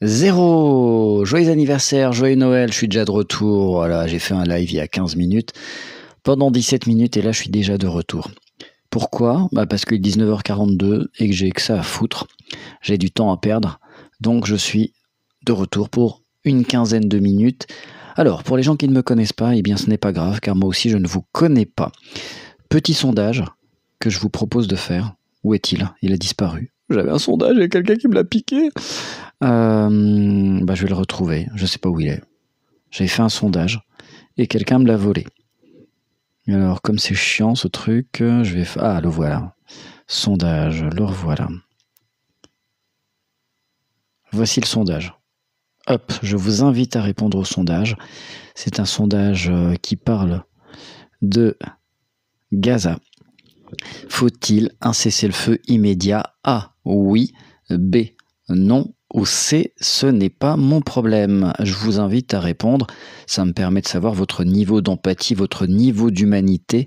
Zéro. Joyeux anniversaire, joyeux Noël, je suis déjà de retour. Voilà, j'ai fait un live il y a 15 minutes, pendant 17 minutes, et là je suis déjà de retour. Pourquoi? Parce qu'il est 19h42 et que j'ai que ça à foutre. J'ai du temps à perdre, donc je suis de retour pour une quinzaine de minutes. Alors, pour les gens qui ne me connaissent pas, eh bien ce n'est pas grave, car moi aussi je ne vous connais pas. Petit sondage que je vous propose de faire. Où est-il? Il a disparu. J'avais un sondage, il y a quelqu'un qui me l'a piqué. Je vais le retrouver, je sais pas où il est. J'avais fait un sondage et quelqu'un me l'a volé. Alors comme c'est chiant ce truc, je vais... Ah, le voilà. Sondage, le revoilà. Voici le sondage. Hop, je vous invite à répondre au sondage. C'est un sondage qui parle de Gaza. Faut-il un cessez-le-feu immédiat? A, oui. B, non. Ou C, ce n'est pas mon problème. Je vous invite à répondre. Ça me permet de savoir votre niveau d'empathie, votre niveau d'humanité.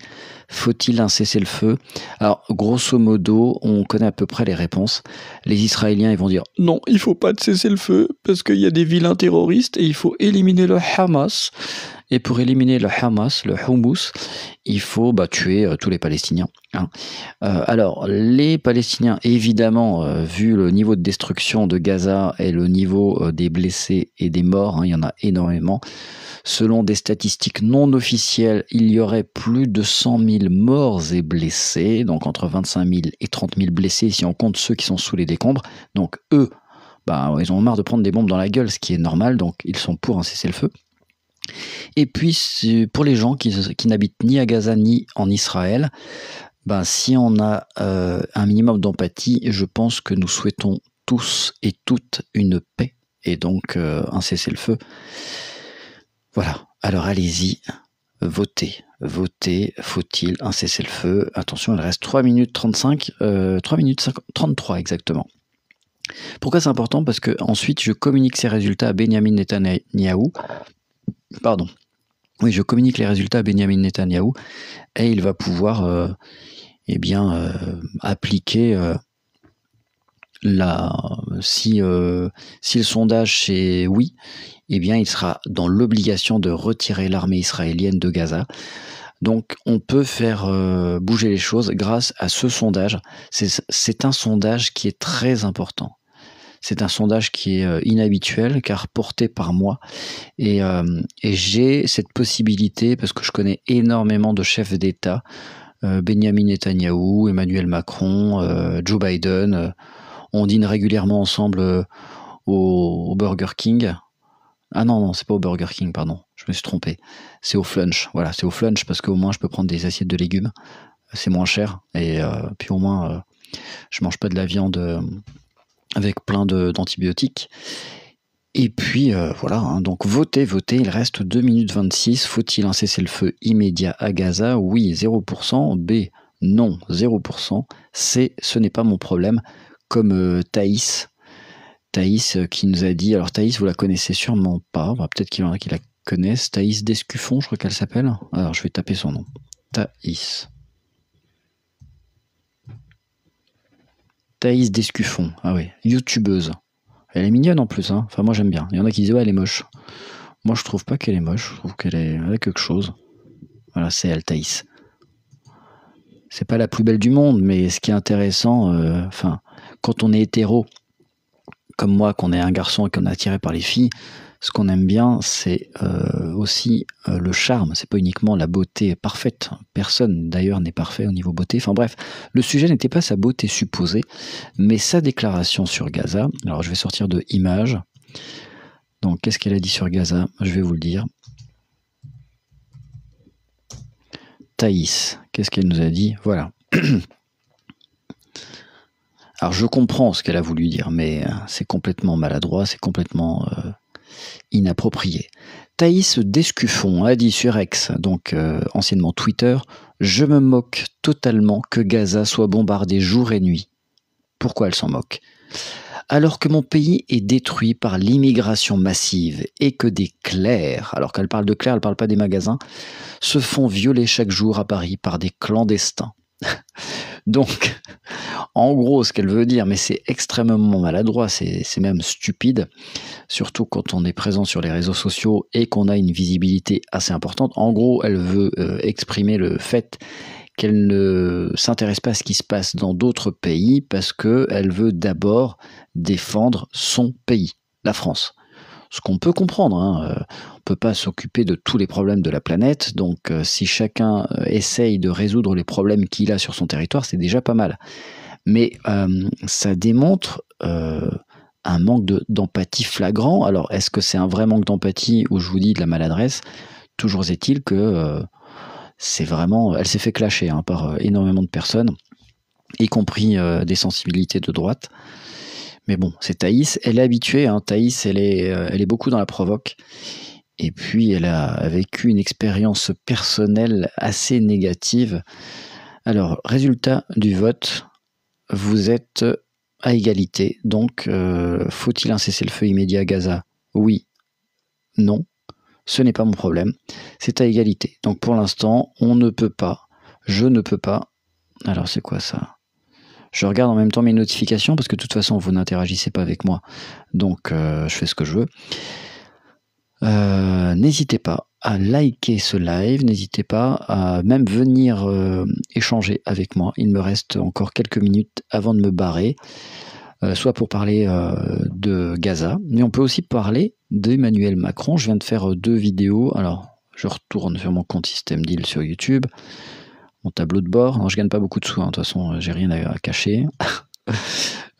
Faut-il un cessez-le-feu? Alors, grosso modo, on connaît à peu près les réponses. Les Israéliens, ils vont dire non, il faut pas de cessez-le-feu parce qu'il y a des vilains terroristes et il faut éliminer le Hamas. Et pour éliminer le Hamas, le Hummus, il faut tuer tous les Palestiniens. Alors, les Palestiniens, évidemment, vu le niveau de destruction de Gaza et le niveau des blessés et des morts, il y en a énormément. Selon des statistiques non officielles, il y aurait plus de 100 000 morts et blessés, donc entre 25 000 et 30 000 blessés si on compte ceux qui sont sous les décombres. Donc eux, ils ont marre de prendre des bombes dans la gueule, ce qui est normal, donc ils sont pour un cessez-le-feu. Et puis, pour les gens qui n'habitent ni à Gaza ni en Israël, si on a un minimum d'empathie, je pense que nous souhaitons tous et toutes une paix, et donc un cessez-le-feu. Voilà, alors allez-y, votez. Votez, faut-il un cessez-le-feu? Attention, il reste 3 minutes 35, 3 minutes 33 exactement. Pourquoi c'est important? Parce que ensuite je communique ces résultats à Benyamin Netanyahou. Pardon. Oui, je communique les résultats à Benyamin Netanyahou et il va pouvoir appliquer si le sondage c'est oui, il sera dans l'obligation de retirer l'armée israélienne de Gaza. Donc on peut faire bouger les choses grâce à ce sondage. C'est un sondage qui est très important. C'est un sondage qui est inhabituel car porté par moi et j'ai cette possibilité parce que je connais énormément de chefs d'État, Benyamin Netanyahou, Emmanuel Macron, Joe Biden, on dîne régulièrement ensemble au Burger King. Ah non, c'est pas au Burger King, pardon, je me suis trompé. C'est au Flunch, voilà, c'est au Flunch parce qu'au moins je peux prendre des assiettes de légumes, c'est moins cher et puis au moins je mange pas de la viande avec plein d'antibiotiques. Et puis voilà, donc votez, il reste 2 minutes 26. Faut-il un cessez-le-feu immédiat à Gaza? Oui, 0%. B, non, 0%. C, ce n'est pas mon problème. Comme Thaïs qui nous a dit, alors Thaïs, vous la connaissez sûrement pas, peut-être qu'il y en a qui la connaissent. Thaïs Descuffon, je crois qu'elle s'appelle. Alors je vais taper son nom. Thaïs Descuffon, ah oui, youtubeuse. Elle est mignonne en plus, hein. Enfin moi j'aime bien. Il y en a qui disent ouais elle est moche. Moi je trouve pas qu'elle est moche, je trouve qu'elle a quelque chose. Voilà, c'est elle, Thaïs. C'est pas la plus belle du monde, mais ce qui est intéressant, quand on est hétéro, comme moi, qu'on est un garçon et qu'on est attiré par les filles, ce qu'on aime bien, c'est aussi le charme. C'est pas uniquement la beauté parfaite. Personne, d'ailleurs, n'est parfait au niveau beauté. Enfin bref, le sujet n'était pas sa beauté supposée, mais sa déclaration sur Gaza. Alors, je vais sortir de images. Donc, qu'est-ce qu'elle a dit sur Gaza? Je vais vous le dire. Thaïs, qu'est-ce qu'elle nous a dit? Voilà. Alors, je comprends ce qu'elle a voulu dire, mais c'est complètement maladroit, c'est complètement inapproprié. Thaïs Descuffon a dit sur X, donc anciennement Twitter, « Je me moque totalement que Gaza soit bombardé jour et nuit. » Pourquoi elle s'en moque? Alors que mon pays est détruit par l'immigration massive et que des clercs, alors qu'elle parle de clercs, elle parle pas des magasins, se font violer chaque jour à Paris par des clandestins. Donc, en gros, ce qu'elle veut dire, mais c'est extrêmement maladroit, c'est même stupide, surtout quand on est présent sur les réseaux sociaux et qu'on a une visibilité assez importante. En gros, elle veut exprimer le fait qu'elle ne s'intéresse pas à ce qui se passe dans d'autres pays parce qu'elle veut d'abord défendre son pays, la France. Ce qu'on peut comprendre, hein. On ne peut pas s'occuper de tous les problèmes de la planète, donc si chacun essaye de résoudre les problèmes qu'il a sur son territoire, c'est déjà pas mal. Mais ça démontre un manque d'empathie flagrant. Alors, est-ce que c'est un vrai manque d'empathie ou je vous dis de la maladresse? Toujours est-il que c'est vraiment... Elle s'est fait clasher par énormément de personnes, y compris des sensibilités de droite. Mais bon, c'est Thaïs, elle est habituée, hein. Thaïs, elle est beaucoup dans la provoque. Et puis, elle a vécu une expérience personnelle assez négative. Alors, résultat du vote, vous êtes à égalité. Donc, faut-il un cessez-le-feu immédiat à Gaza? Oui, non, ce n'est pas mon problème. C'est à égalité. Donc, pour l'instant, on ne peut pas, je ne peux pas. Alors, c'est quoi ça? Je regarde en même temps mes notifications parce que de toute façon vous n'interagissez pas avec moi, donc je fais ce que je veux. N'hésitez pas à liker ce live, n'hésitez pas à même venir échanger avec moi. Il me reste encore quelques minutes avant de me barrer, soit pour parler de Gaza, mais on peut aussi parler d'Emmanuel Macron. Je viens de faire 2 vidéos, alors je retourne sur mon compte Systemdeal sur YouTube. Mon tableau de bord, non, je gagne pas beaucoup de sous, hein. De toute façon j'ai rien à cacher.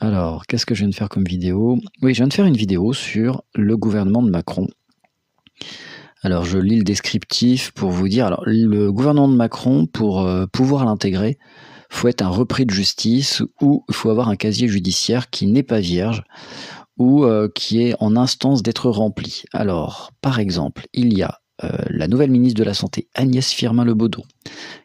Alors, qu'est-ce que je viens de faire comme vidéo? Oui, je viens de faire une vidéo sur le gouvernement de Macron. Alors, je lis le descriptif pour vous dire. Alors, le gouvernement de Macron, pour pouvoir l'intégrer, faut être un repris de justice ou il faut avoir un casier judiciaire qui n'est pas vierge ou qui est en instance d'être rempli. Alors, par exemple, il y a la nouvelle ministre de la Santé, Agnès Firmin-Le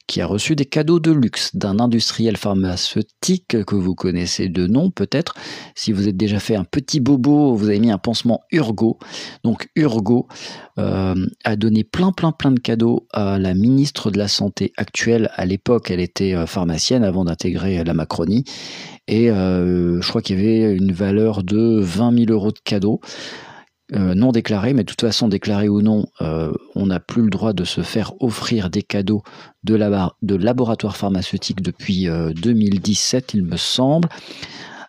qui a reçu des cadeaux de luxe d'un industriel pharmaceutique que vous connaissez de nom peut-être. Si vous êtes déjà fait un petit bobo, vous avez mis un pansement Urgo. Donc Urgo a donné plein de cadeaux à la ministre de la Santé actuelle. À l'époque, elle était pharmacienne avant d'intégrer la Macronie. Et je crois qu'il y avait une valeur de 20 000 € de cadeaux. Non déclarés, mais de toute façon, déclarés ou non, on n'a plus le droit de se faire offrir des cadeaux de laboratoires pharmaceutiques depuis 2017, il me semble.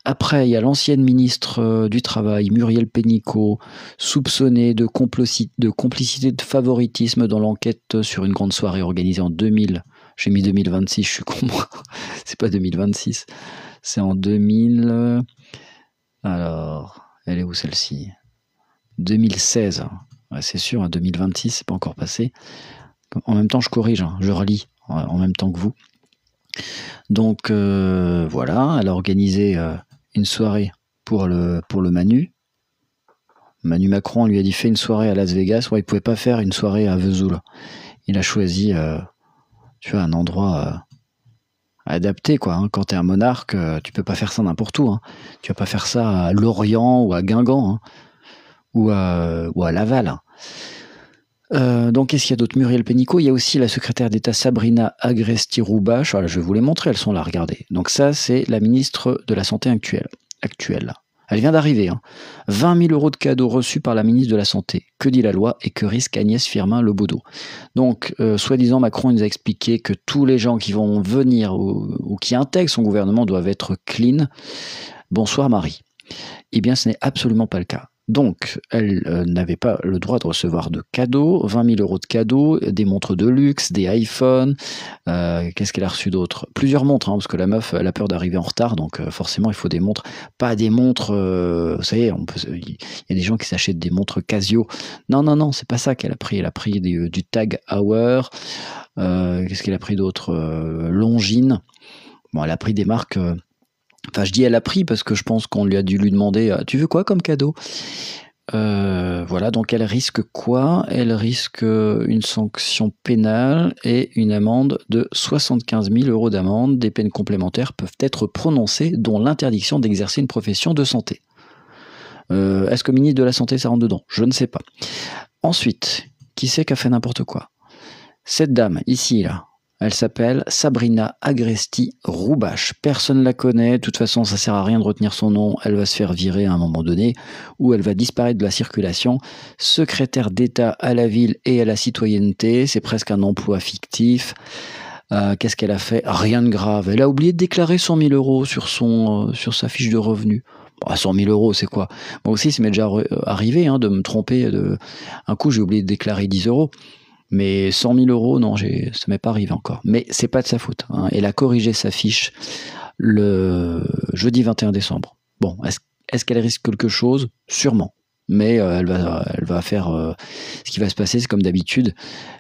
Après, il y a l'ancienne ministre du Travail, Muriel Pénicaud, soupçonnée de complicité de favoritisme dans l'enquête sur une grande soirée organisée en 2000. J'ai mis 2026, je suis con moi. C'est pas 2026, c'est en 2000... Alors, elle est où celle-ci? 2016, ouais, c'est sûr, 2026, c'est pas encore passé. En même temps, je corrige, hein, je relis en même temps que vous. Donc voilà, elle a organisé une soirée pour le Manu. Manu Macron lui a dit fais une soirée à Las Vegas. Ouais, il pouvait pas faire une soirée à Vesoul. Il a choisi, tu vois, un endroit adapté, quoi. Hein. Quand t'es un monarque, tu peux pas faire ça n'importe où. Hein. Tu vas pas faire ça à Lorient ou à Guingamp. Hein. Ou à Laval. Donc, qu'est-ce qu'il y a d'autre? Muriel Pénicaud. Il y a aussi la secrétaire d'État Sabrina Agresti-Roubache. Voilà, je vais vous les montrer, elles sont là, regardez. Donc ça, c'est la ministre de la Santé actuelle. Elle vient d'arriver. 20 000 € de cadeaux reçus par la ministre de la Santé. Que dit la loi et que risque Agnès Firmin-Le Donc, soi-disant, Macron nous a expliqué que tous les gens qui vont venir ou qui intègrent son gouvernement doivent être clean. Bonsoir Marie. Eh bien, ce n'est absolument pas le cas. Donc, elle n'avait pas le droit de recevoir de cadeaux, 20 000 € de cadeaux, des montres de luxe, des iPhones, qu'est-ce qu'elle a reçu d'autre? Plusieurs montres, parce que la meuf, elle a peur d'arriver en retard, donc forcément, il faut des montres, pas des montres, vous savez, il y a des gens qui s'achètent des montres Casio. Non, c'est pas ça qu'elle a pris, elle a pris du Tag Heuer, qu'est-ce qu'elle a pris d'autre? Longines, bon, elle a pris des marques... Enfin, je dis elle a pris parce que je pense qu'on lui a dû lui demander tu veux quoi comme cadeau? Voilà, donc elle risque quoi? Elle risque une sanction pénale et une amende de 75 000 € d'amende. Des peines complémentaires peuvent être prononcées, dont l'interdiction d'exercer une profession de santé. Est-ce que le ministre de la Santé ça rentre dedans? Je ne sais pas. Ensuite, qui c'est qui a fait n'importe quoi? Cette dame, ici, là. Elle s'appelle Sabrina Agresti-Roubache. Personne ne la connaît. De toute façon, ça sert à rien de retenir son nom. Elle va se faire virer à un moment donné ou elle va disparaître de la circulation. Secrétaire d'État à la ville et à la citoyenneté. C'est presque un emploi fictif. Qu'est-ce qu'elle a fait? Rien de grave. Elle a oublié de déclarer 100 000 euros sur sa fiche de revenus. 100 000 euros, c'est quoi? Moi aussi, ça m'est déjà arrivé de me tromper. Un coup, j'ai oublié de déclarer 10 euros. Mais 100 000 euros, non, ça m'est pas arrivé encore. Mais c'est pas de sa faute. Elle a corrigé sa fiche le jeudi 21 décembre. Bon, est-ce qu'elle risque quelque chose? Sûrement. Mais elle va faire... ce qui va se passer, c'est comme d'habitude.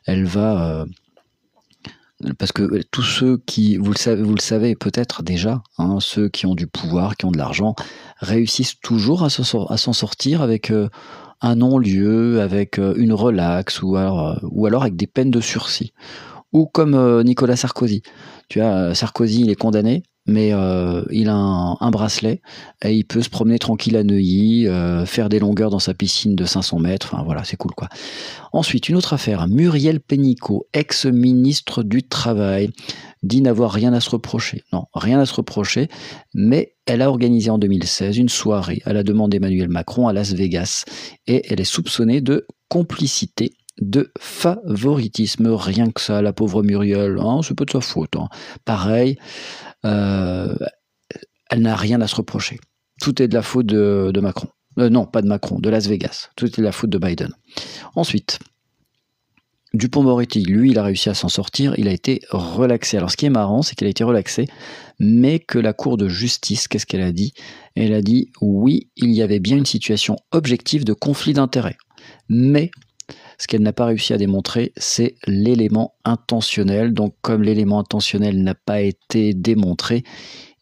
Elle va... parce que tous ceux qui, vous le savez peut-être déjà, ceux qui ont du pouvoir, qui ont de l'argent, réussissent toujours à s'en sortir avec un non-lieu, avec une relaxe, ou alors avec des peines de sursis. Ou comme Nicolas Sarkozy. Tu vois, Sarkozy, il est condamné, mais il a un bracelet, et il peut se promener tranquille à Neuilly, faire des longueurs dans sa piscine de 500 mètres, enfin voilà, c'est cool quoi. Ensuite, une autre affaire, Muriel Pénicaud, ex-ministre du Travail, dit n'avoir rien à se reprocher. Non, rien à se reprocher, mais elle a organisé en 2016 une soirée à la demande d'Emmanuel Macron à Las Vegas, et elle est soupçonnée de complicité, de favoritisme, rien que ça, la pauvre Muriel, c'est pas de sa faute. Pareil, elle n'a rien à se reprocher. Tout est de la faute de Macron. Non, pas de Macron, de Las Vegas. Tout est de la faute de Biden. Ensuite, Dupond-Moretti, lui, il a réussi à s'en sortir, il a été relaxé. Alors ce qui est marrant, c'est qu'il a été relaxé, mais que la Cour de justice, qu'est-ce qu'elle a dit? Elle a dit, oui, il y avait bien une situation objective de conflit d'intérêts. Mais ce qu'elle n'a pas réussi à démontrer, c'est l'élément intentionnel. Donc comme l'élément intentionnel n'a pas été démontré,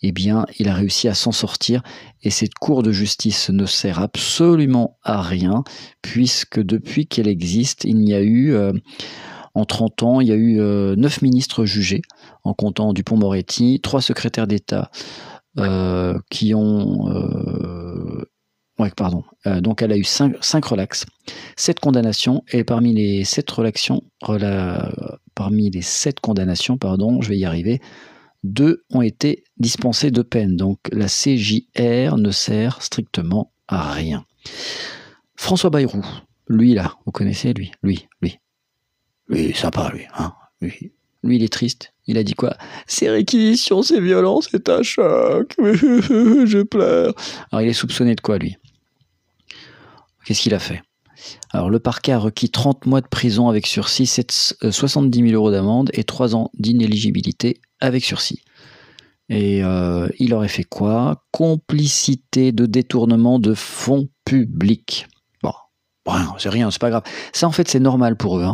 eh bien, il a réussi à s'en sortir, et cette cour de justice ne sert absolument à rien, puisque depuis qu'elle existe, il y a eu, en 30 ans, il y a eu 9 ministres jugés, en comptant Dupond-Moretti, 3 secrétaires d'État qui ont... donc elle a eu 5 relax, 7 condamnations, et parmi les 7 condamnations, je vais y arriver, 2 ont été dispensés de peine. Donc la CJR ne sert strictement à rien. François Bayrou, lui là, vous connaissez lui, sympa lui, lui il est triste. Il a dit quoi? Ces réquisitions, c'est violent, c'est un choc, je pleure. Alors il est soupçonné de quoi lui? Qu'est-ce qu'il a fait? Alors le parquet a requis 30 mois de prison avec sursis, 70 000 euros d'amende et 3 ans d'inéligibilité avec sursis. Et il aurait fait quoi? Complicité de détournement de fonds publics. Bon, c'est rien, c'est pas grave. Ça en fait c'est normal pour eux.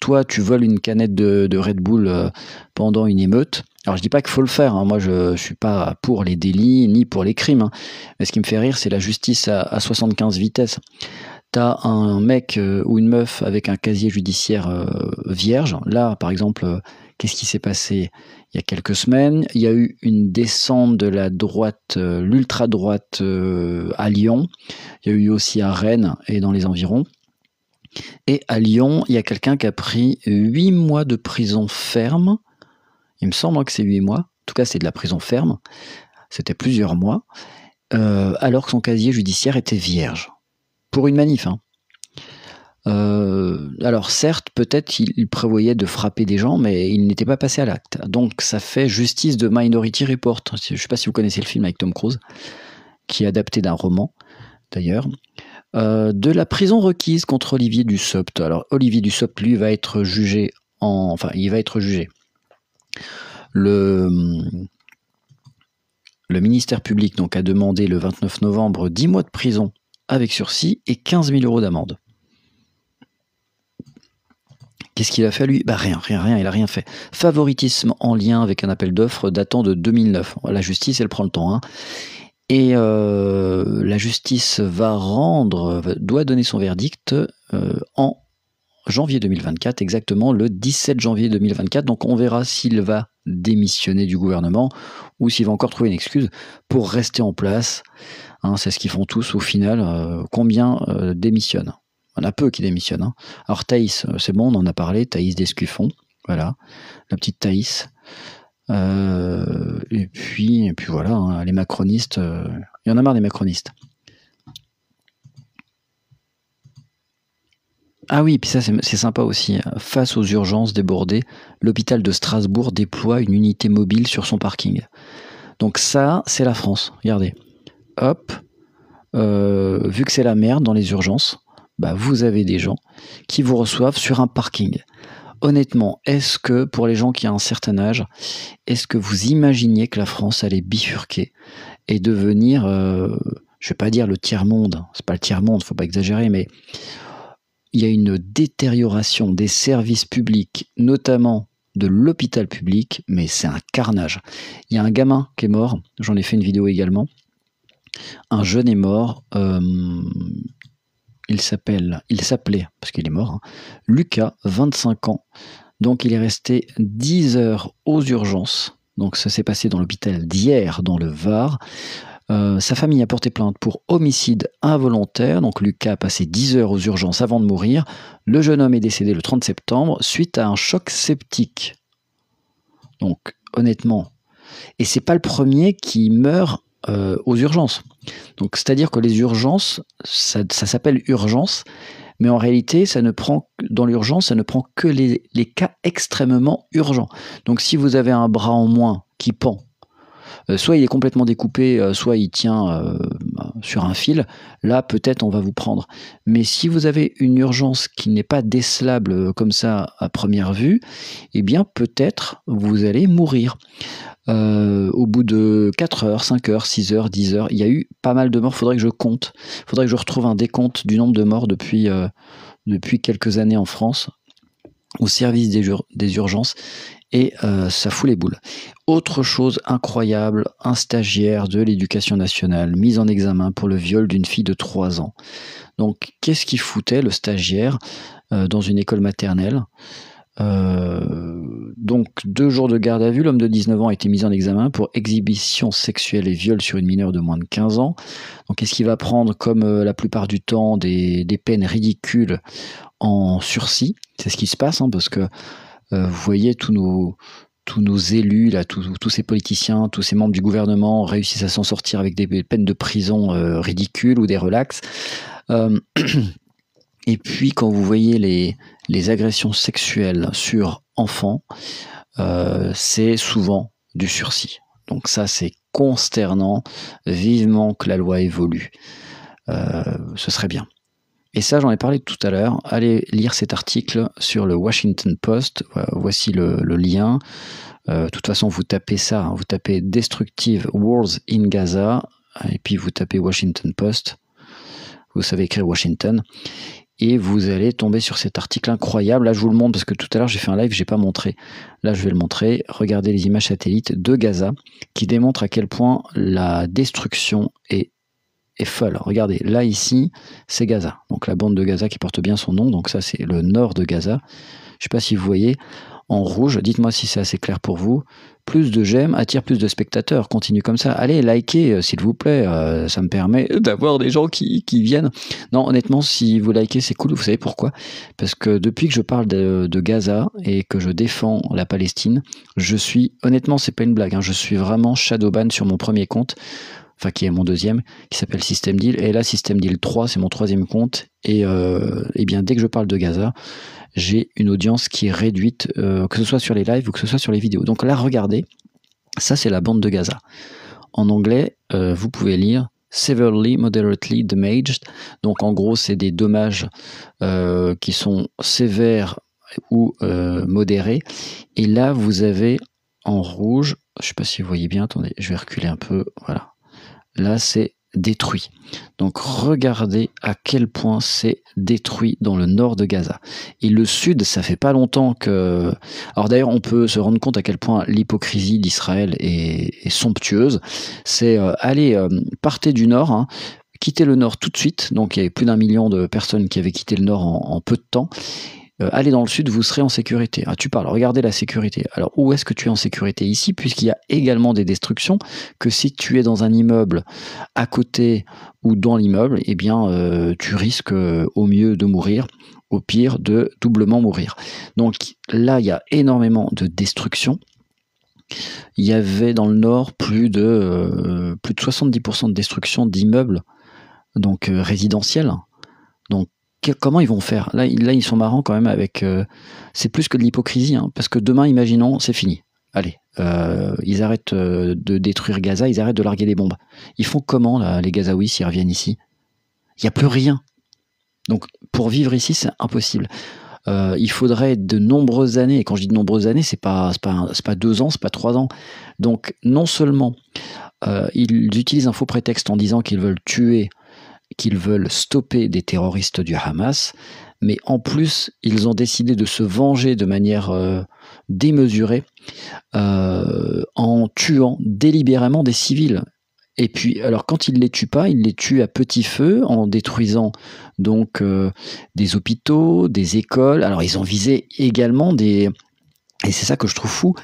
Toi tu voles une canette de Red Bull pendant une émeute. Alors je dis pas qu'il faut le faire, moi je suis pas pour les délits ni pour les crimes. Mais ce qui me fait rire c'est la justice à 75 vitesses. T'as un mec ou une meuf avec un casier judiciaire vierge. Là, par exemple, qu'est-ce qui s'est passé il y a quelques semaines? Il y a eu une descente de la droite, l'ultra-droite à Lyon. Il y a eu aussi à Rennes et dans les environs. Et à Lyon, il y a quelqu'un qui a pris 8 mois de prison ferme. Il me semble que c'est 8 mois. En tout cas, c'est de la prison ferme. C'était plusieurs mois. Alors que son casier judiciaire était vierge. Pour une manif. Alors certes, peut-être il prévoyait de frapper des gens, mais il n'était pas passé à l'acte. Donc ça fait justice de Minority Report. Je ne sais pas si vous connaissez le film avec Tom Cruise, qui est adapté d'un roman, d'ailleurs. De la prison requise contre Olivier Dussopt. Alors Olivier Dussopt, lui, va être jugé il va être jugé. Le ministère public donc, a demandé le 29 novembre 10 mois de prison avec sursis et 15 000 euros d'amende. Qu'est-ce qu'il a fait lui? Rien, il a rien fait. Favoritisme en lien avec un appel d'offres datant de 2009. La justice, elle prend le temps. Et la justice doit donner son verdict en janvier 2024, exactement le 17 janvier 2024. Donc on verra s'il va démissionner du gouvernement ou s'il va encore trouver une excuse pour rester en place. C'est ce qu'ils font tous au final. Combien démissionnent? Il y en a peu qui démissionnent. Alors Thaïs, c'est bon, on en a parlé, Thaïs Descuffon. Voilà, la petite Thaïs. Et puis voilà, hein, les macronistes, il y en a marre des macronistes. Ah oui, puis ça c'est sympa aussi. Face aux urgences débordées, l'hôpital de Strasbourg déploie une unité mobile sur son parking. Donc ça, c'est la France. Regardez. Hop, vu que c'est la merde dans les urgences, bah vous avez des gens qui vous reçoivent sur un parking. Honnêtement, est-ce que pour les gens qui ont un certain âge, est-ce que vous imaginiez que la France allait bifurquer et devenir, je vais pas dire le tiers-monde, c'est pas le tiers-monde, faut pas exagérer, mais il y a une détérioration des services publics, notamment de l'hôpital public, mais c'est un carnage. Il y a un gamin qui est mort, j'en ai fait une vidéo également. Un jeune est mort, il s'appelait, parce qu'il est mort, hein, Lucas, 25 ans. Donc il est resté 10 heures aux urgences. Donc ça s'est passé dans l'hôpital d'Hyères, dans le Var. Sa famille a porté plainte pour homicide involontaire. Donc Lucas a passé 10 heures aux urgences avant de mourir. Le jeune homme est décédé le 30 septembre suite à un choc septique. Donc honnêtement, et c'est pas le premier qui meurt aux urgences. Donc c'est-à-dire que les urgences, ça s'appelle urgence, mais en réalité, dans l'urgence, ça ne prend que les cas extrêmement urgents. Donc si vous avez un bras en moins qui pend, soit il est complètement découpé, soit il tient sur un fil, là peut-être on va vous prendre. Mais si vous avez une urgence qui n'est pas décelable comme ça à première vue, eh bien peut-être vous allez mourir. Au bout de 4 heures, 5 heures, 6 heures, 10 heures, il y a eu pas mal de morts. Faudrait que je compte. Faudrait que je retrouve un décompte du nombre de morts depuis quelques années en France au service des urgences. Et ça fout les boules. Autre chose incroyable, un stagiaire de l'éducation nationale mis en examen pour le viol d'une fille de 3 ans. Donc qu'est-ce qu'il foutait le stagiaire dans une école maternelle ? Donc 2 jours de garde à vue, l'homme de 19 ans a été mis en examen pour exhibition sexuelle et viol sur une mineure de moins de 15 ans. Donc est-ce qu'il va prendre, comme la plupart du temps, des peines ridicules en sursis? C'est ce qui se passe, hein, parce que vous voyez tous nos élus, là, tous ces politiciens, tous ces membres du gouvernement réussissent à s'en sortir avec des peines de prison ridicules ou des relax. Et puis quand vous voyez les agressions sexuelles sur enfants, c'est souvent du sursis. Donc ça, c'est consternant. Vivement que la loi évolue. Ce serait bien. Et ça, j'en ai parlé tout à l'heure. Allez lire cet article sur le Washington Post. Voici le lien. De toute façon, vous tapez ça. Vous tapez Destructive Wars in Gaza. Et puis vous tapez Washington Post. Vous savez écrire Washington. Et vous allez tomber sur cet article incroyable. Là, je vous le montre parce que tout à l'heure, j'ai fait un live, j'ai pas montré. Là, je vais le montrer. Regardez les images satellites de Gaza qui démontrent à quel point la destruction est folle. Regardez, là, ici, c'est Gaza. Donc, la bande de Gaza qui porte bien son nom. Donc, ça, c'est le nord de Gaza. Je sais pas si vous voyez. En rouge, dites-moi si c'est assez clair pour vous. Plus de j'aime attire plus de spectateurs. Continue comme ça. Allez, likez, s'il vous plaît. Ça me permet d'avoir des gens qui viennent. Non, honnêtement, si vous likez, c'est cool. Vous savez pourquoi? Parce que depuis que je parle de Gaza et que je défends la Palestine, je suis, honnêtement, c'est pas une blague, hein, je suis vraiment shadowban sur mon premier compte, enfin qui est mon deuxième, qui s'appelle System Deal. Et là, System Deal 3, c'est mon 3e compte. Et bien, dès que je parle de Gaza, j'ai une audience qui est réduite, que ce soit sur les lives ou que ce soit sur les vidéos. Donc là, regardez, ça c'est la bande de Gaza. En anglais, vous pouvez lire Severely, Moderately Damaged. Donc en gros, c'est des dommages qui sont sévères ou modérés. Et là, vous avez en rouge, je ne sais pas si vous voyez bien, attendez, je vais reculer un peu, voilà. Là, c'est détruit. Donc regardez à quel point c'est détruit dans le nord de Gaza. Et le sud, ça fait pas longtemps que... Alors d'ailleurs, on peut se rendre compte à quel point l'hypocrisie d'Israël est somptueuse. C'est, allez, partez du nord, hein, quittez le nord tout de suite. Donc il y avait plus d'1 million de personnes qui avaient quitté le nord en peu de temps. Allez dans le sud, vous serez en sécurité. Ah, tu parles, regardez la sécurité. Alors, où est-ce que tu es en sécurité? Ici, puisqu'il y a également des destructions, que si tu es dans un immeuble à côté ou dans l'immeuble, eh bien, tu risques au mieux de mourir, au pire de doublement mourir. Donc là, il y a énormément de destruction. Il y avait dans le nord plus de 70% de destruction d'immeubles, donc résidentiels. Donc comment ils vont faire? Là, ils sont marrants quand même avec... c'est plus que de l'hypocrisie, hein, parce que demain, imaginons, c'est fini. Allez, ils arrêtent de détruire Gaza, ils arrêtent de larguer des bombes. Ils font comment, là, les Gazaouis, s'ils reviennent ici? Il n'y a plus rien. Donc, pour vivre ici, c'est impossible. Il faudrait de nombreuses années, et quand je dis de nombreuses années, c'est pas 2 ans, c'est pas 3 ans. Donc, non seulement ils utilisent un faux prétexte en disant qu'ils veulent tuer, qu'ils veulent stopper des terroristes du Hamas, mais en plus, ils ont décidé de se venger de manière démesurée en tuant délibérément des civils. Et puis, alors quand ils les tuent pas, ils les tuent à petit feu en détruisant donc des hôpitaux, des écoles. Alors ils ont visé également et c'est ça que je trouve fou,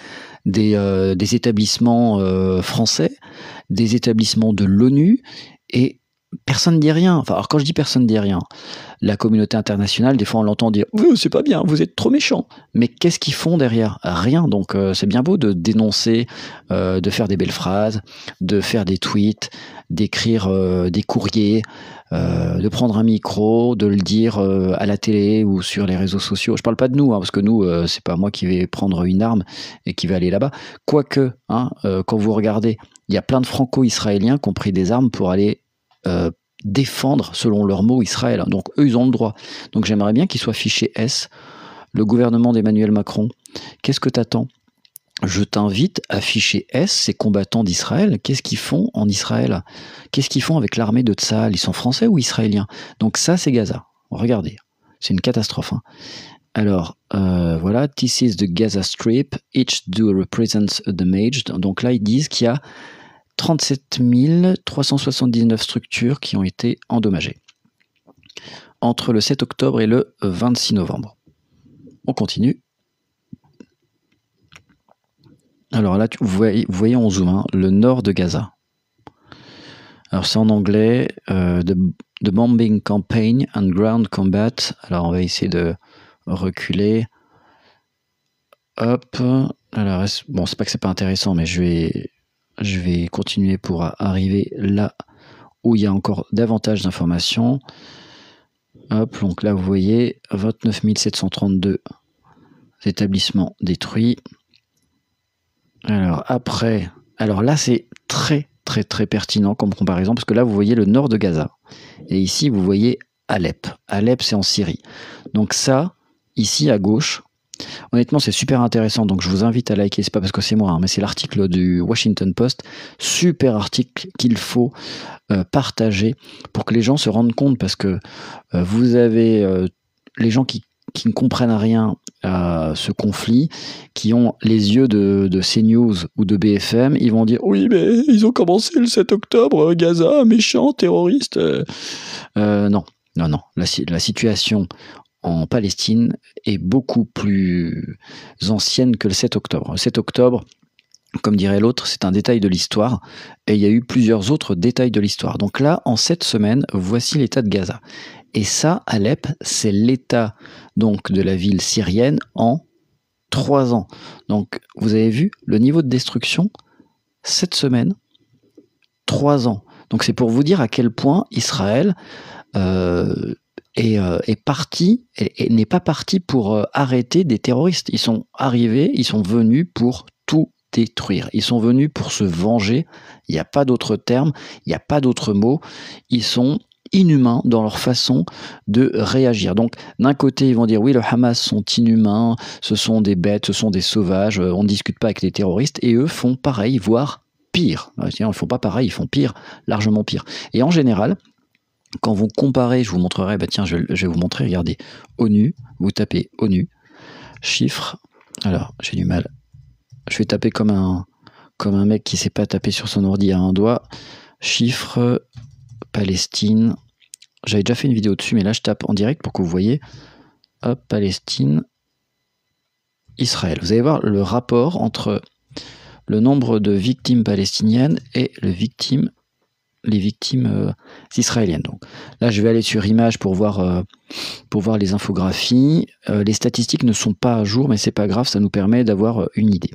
des établissements français, des établissements de l'ONU, et personne ne dit rien. Enfin, alors quand je dis personne ne dit rien, la communauté internationale, des fois on l'entend dire « c'est pas bien, vous êtes trop méchants ». Mais qu'est-ce qu'ils font derrière? Rien. Donc c'est bien beau de dénoncer, de faire des belles phrases, de faire des tweets, d'écrire des courriers, de prendre un micro, de le dire à la télé ou sur les réseaux sociaux. Je parle pas de nous, hein, parce que nous, c'est pas moi qui vais prendre une arme et qui vais aller là-bas. Quoique, hein, quand vous regardez, il y a plein de franco-israéliens qui ont pris des armes pour aller défendre, selon leurs mots, Israël. Donc eux, ils ont le droit. Donc j'aimerais bien qu'ils soient fichés S. Le gouvernement d'Emmanuel Macron, qu'est-ce que t'attends? Je t'invite à ficher S ces combattants d'Israël. Qu'est-ce qu'ils font en Israël? Qu'est-ce qu'ils font avec l'armée de Tsahal? Ils sont français ou israéliens? Donc ça, c'est Gaza. Regardez, c'est une catastrophe. Hein. Alors, voilà, this is the Gaza Strip. Each do represents a damage. Donc là, ils disent qu'il y a 37 379 structures qui ont été endommagées entre le 7 octobre et le 26 novembre. On continue. Alors là, vous voyez en zoom, hein, le nord de Gaza. Alors c'est en anglais, the bombing campaign and ground combat. Alors on va essayer de reculer. Hop. Alors, bon, c'est pas que c'est pas intéressant, mais je vais continuer pour arriver là où il y a encore davantage d'informations. Hop, donc là vous voyez 29 732 établissements détruits. Alors après, alors là c'est très pertinent comme comparaison, parce que là vous voyez le nord de Gaza et ici vous voyez Alep. Alep, c'est en Syrie. Donc ça, ici à gauche, honnêtement c'est super intéressant, donc je vous invite à liker. C'est pas parce que c'est moi, hein, mais c'est l'article du Washington Post, super article qu'il faut partager pour que les gens se rendent compte, parce que vous avez les gens qui ne comprennent rien à ce conflit, qui ont les yeux de CNews ou de BFM, ils vont dire « Oui, mais ils ont commencé le 7 octobre, Gaza, méchant, terroriste. » Non. La situation en Palestine est beaucoup plus ancienne que le 7 octobre. Le 7 octobre, comme dirait l'autre, c'est un détail de l'histoire, et il y a eu plusieurs autres détails de l'histoire. Donc là, en 7 semaines, voici l'état de Gaza. Et ça, Alep, c'est l'état donc de la ville syrienne en 3 ans. Donc, vous avez vu le niveau de destruction, 7 semaines, 3 ans. Donc, c'est pour vous dire à quel point Israël est parti, et n'est pas parti pour arrêter des terroristes. Ils sont arrivés, ils sont venus pour tout détruire. Ils sont venus pour se venger. Il n'y a pas d'autre terme, il n'y a pas d'autre mot. Ils sont inhumains dans leur façon de réagir. Donc d'un côté ils vont dire oui, le Hamas sont inhumains, ce sont des bêtes, ce sont des sauvages, on ne discute pas avec les terroristes, et eux font pareil, voire pire. Ils ne font pas pareil, ils font pire, largement pire. Et en général, quand vous comparez, je vous montrerai, tiens, je vais vous montrer, regardez, ONU, vous tapez ONU, chiffres, alors j'ai du mal, je vais taper comme un mec qui ne sait pas taper sur son ordi à un doigt, chiffres, Palestine, j'avais déjà fait une vidéo dessus, mais là je tape en direct pour que vous voyez. Hop, Palestine, Israël. Vous allez voir le rapport entre le nombre de victimes palestiniennes et les victimes israéliennes. Donc là je vais aller sur images pour voir pour voir les infographies. Les statistiques ne sont pas à jour, mais c'est pas grave, ça nous permet d'avoir une idée.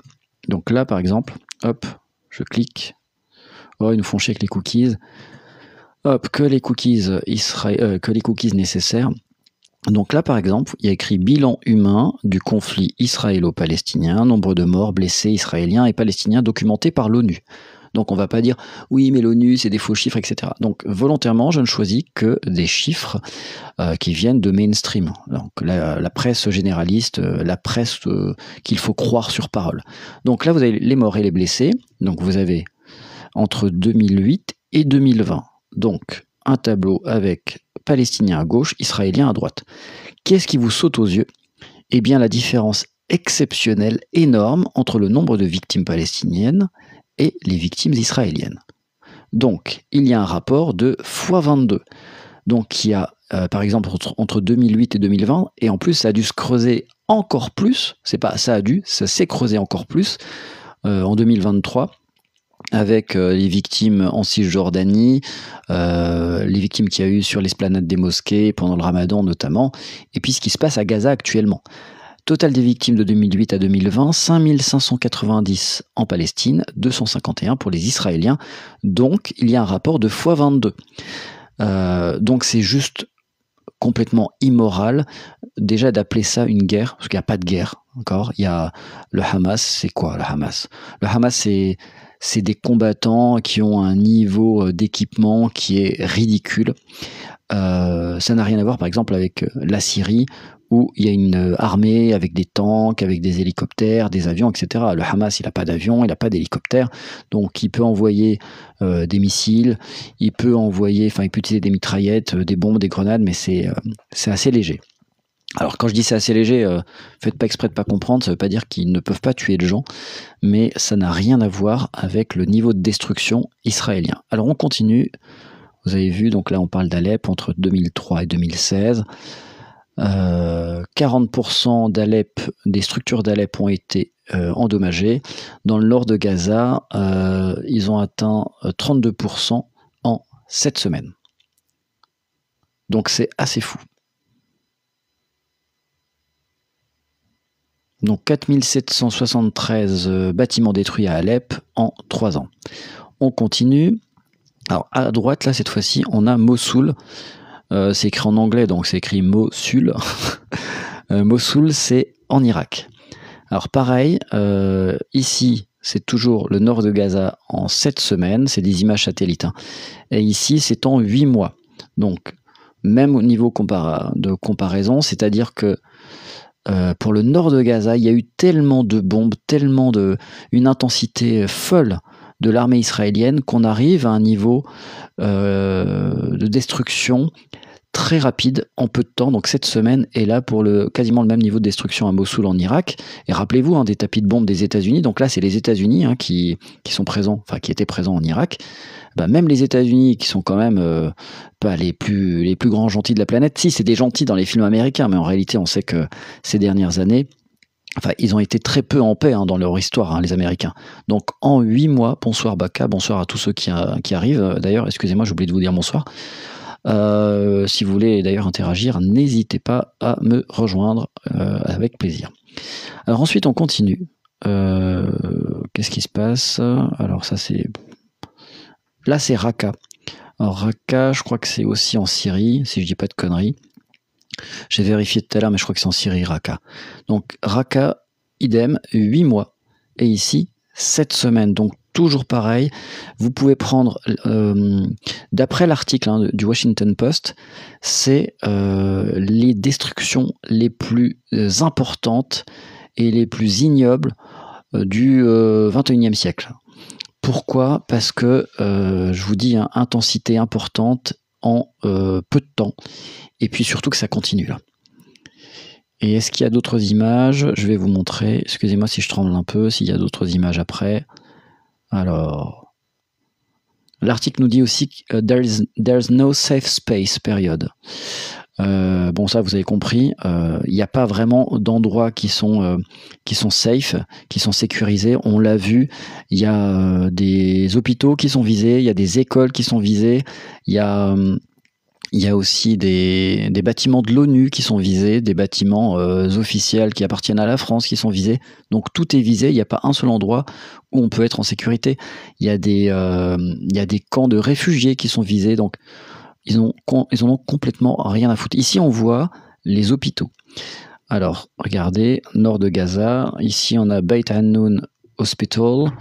Donc là, par exemple, hop, je clique. Oh, ils nous font chier avec les cookies. Hop, que les cookies nécessaires. Donc là, par exemple, il y a écrit bilan humain du conflit israélo-palestinien, nombre de morts, blessés israéliens et palestiniens documentés par l'ONU. Donc on va pas dire oui mais l'ONU c'est des faux chiffres, etc. Donc volontairement je ne choisis que des chiffres qui viennent de mainstream. Donc la presse généraliste, la presse qu'il faut croire sur parole. Donc là vous avez les morts et les blessés. Donc vous avez entre 2008 et 2020. Donc un tableau avec Palestiniens à gauche, Israéliens à droite. Qu'est-ce qui vous saute aux yeux? Eh bien la différence exceptionnelle, énorme entre le nombre de victimes palestiniennes et les victimes israéliennes. Donc, il y a un rapport de x22. Donc, il y a, par exemple, entre 2008 et 2020, et en plus, ça a dû se creuser encore plus, ça s'est creusé encore plus en 2023, avec les victimes en Cisjordanie, les victimes qu'il y a eu sur l'esplanade des mosquées, pendant le Ramadan notamment, et puis ce qui se passe à Gaza actuellement. Total des victimes de 2008 à 2020, 5590 en Palestine, 251 pour les Israéliens. Donc, il y a un rapport de x22. Donc, c'est juste complètement immoral, déjà d'appeler ça une guerre, parce qu'il n'y a pas de guerre, encore. Il y a le Hamas, c'est quoi le Hamas? Le Hamas, c'est des combattants qui ont un niveau d'équipement qui est ridicule. Ça n'a rien à voir, par exemple, avec la Syrie, où il y a une armée avec des tanks, avec des hélicoptères, des avions, etc. Le Hamas, il n'a pas d'avion, il n'a pas d'hélicoptère, donc il peut envoyer des missiles, il peut utiliser des mitraillettes, des bombes, des grenades, mais c'est assez léger. Alors quand je dis c'est assez léger, faites pas exprès de pas comprendre, ça veut pas dire qu'ils ne peuvent pas tuer de gens, mais ça n'a rien à voir avec le niveau de destruction israélien. Alors on continue, vous avez vu, donc là on parle d'Alep entre 2003 et 2016, 40% d'Alep, des structures d'Alep ont été endommagées. Dans le nord de Gaza, ils ont atteint 32% en 7 semaines. Donc c'est assez fou. Donc 4773 bâtiments détruits à Alep en 3 ans. On continue. Alors à droite, là, cette fois-ci, on a Mossoul. C'est écrit en anglais, donc c'est écrit Mosul. Mossoul, c'est en Irak. Alors pareil, ici, c'est toujours le nord de Gaza en 7 semaines. C'est des images satellites. Et ici, c'est en 8 mois. Donc, même au niveau de comparaison, c'est-à-dire que pour le nord de Gaza, il y a eu tellement de bombes, une intensité folle de l'armée israélienne qu'on arrive à un niveau de destruction très rapide en peu de temps. Donc cette semaine est là pour quasiment le même niveau de destruction à Mossoul en Irak. Et rappelez-vous des tapis de bombes des États-Unis. Donc là, c'est les États-Unis qui sont présents, qui étaient présents en Irak. Même les États-Unis, qui sont quand même pas les plus grands gentils de la planète. Si, c'est des gentils dans les films américains, mais en réalité, on sait que ces dernières années, ils ont été très peu en paix dans leur histoire, les Américains. Donc en 8 mois, bonsoir Baka, bonsoir à tous ceux qui arrivent. D'ailleurs, excusez-moi, j'ai oublié de vous dire bonsoir. Si vous voulez d'ailleurs interagir, n'hésitez pas à me rejoindre avec plaisir. Alors ensuite, on continue. Qu'est-ce qui se passe? Alors ça, c'est... Là, c'est Raqqa. Alors Raqqa, je crois que c'est aussi en Syrie, si je dis pas de conneries. J'ai vérifié tout à l'heure, mais je crois que c'est en Syrie, Raqqa. Donc Raqqa, idem, 8 mois. Et ici, 7 semaines. Donc toujours pareil. Vous pouvez prendre, d'après l'article du Washington Post, c'est les destructions les plus importantes et les plus ignobles du 21e siècle. Pourquoi? Parce que, je vous dis, intensité importante en peu de temps. Et puis surtout que ça continue là. Et est-ce qu'il y a d'autres images? Je vais vous montrer. Excusez-moi si je tremble un peu, s'il y a d'autres images après. Alors, l'article nous dit aussi que there's no safe space, période. Bon, ça, vous avez compris. Il n'y a pas vraiment d'endroits qui sont safe, qui sont sécurisés. On l'a vu. Il y a des hôpitaux qui sont visés. Il y a des écoles qui sont visées. Il y a Il y a aussi des bâtiments de l'ONU qui sont visés, des bâtiments officiels qui appartiennent à la France qui sont visés. Donc tout est visé, il n'y a pas un seul endroit où on peut être en sécurité. Il y a des camps de réfugiés qui sont visés, donc ils en ont complètement rien à foutre. Ici on voit les hôpitaux. Alors regardez, nord de Gaza, ici on a Beit Hannoun Hospital,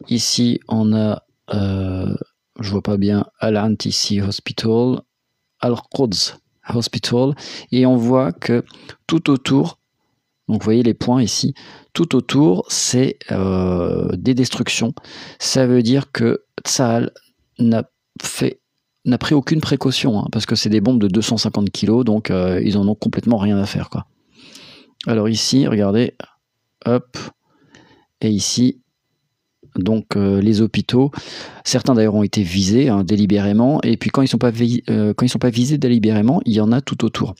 ici on a, je vois pas bien, Al-Antisi Hospital, Al-Quds Hospital, et on voit que tout autour, donc vous voyez les points ici, tout autour c'est des destructions. Ça veut dire que Tsahal n'a pris aucune précaution, hein, parce que c'est des bombes de 250 kg, donc ils en ont complètement rien à faire, quoi. Alors ici, regardez, hop, et ici, donc les hôpitaux, certains d'ailleurs ont été visés, hein, délibérément, et puis quand ils sont pas visés délibérément, il y en a tout autour.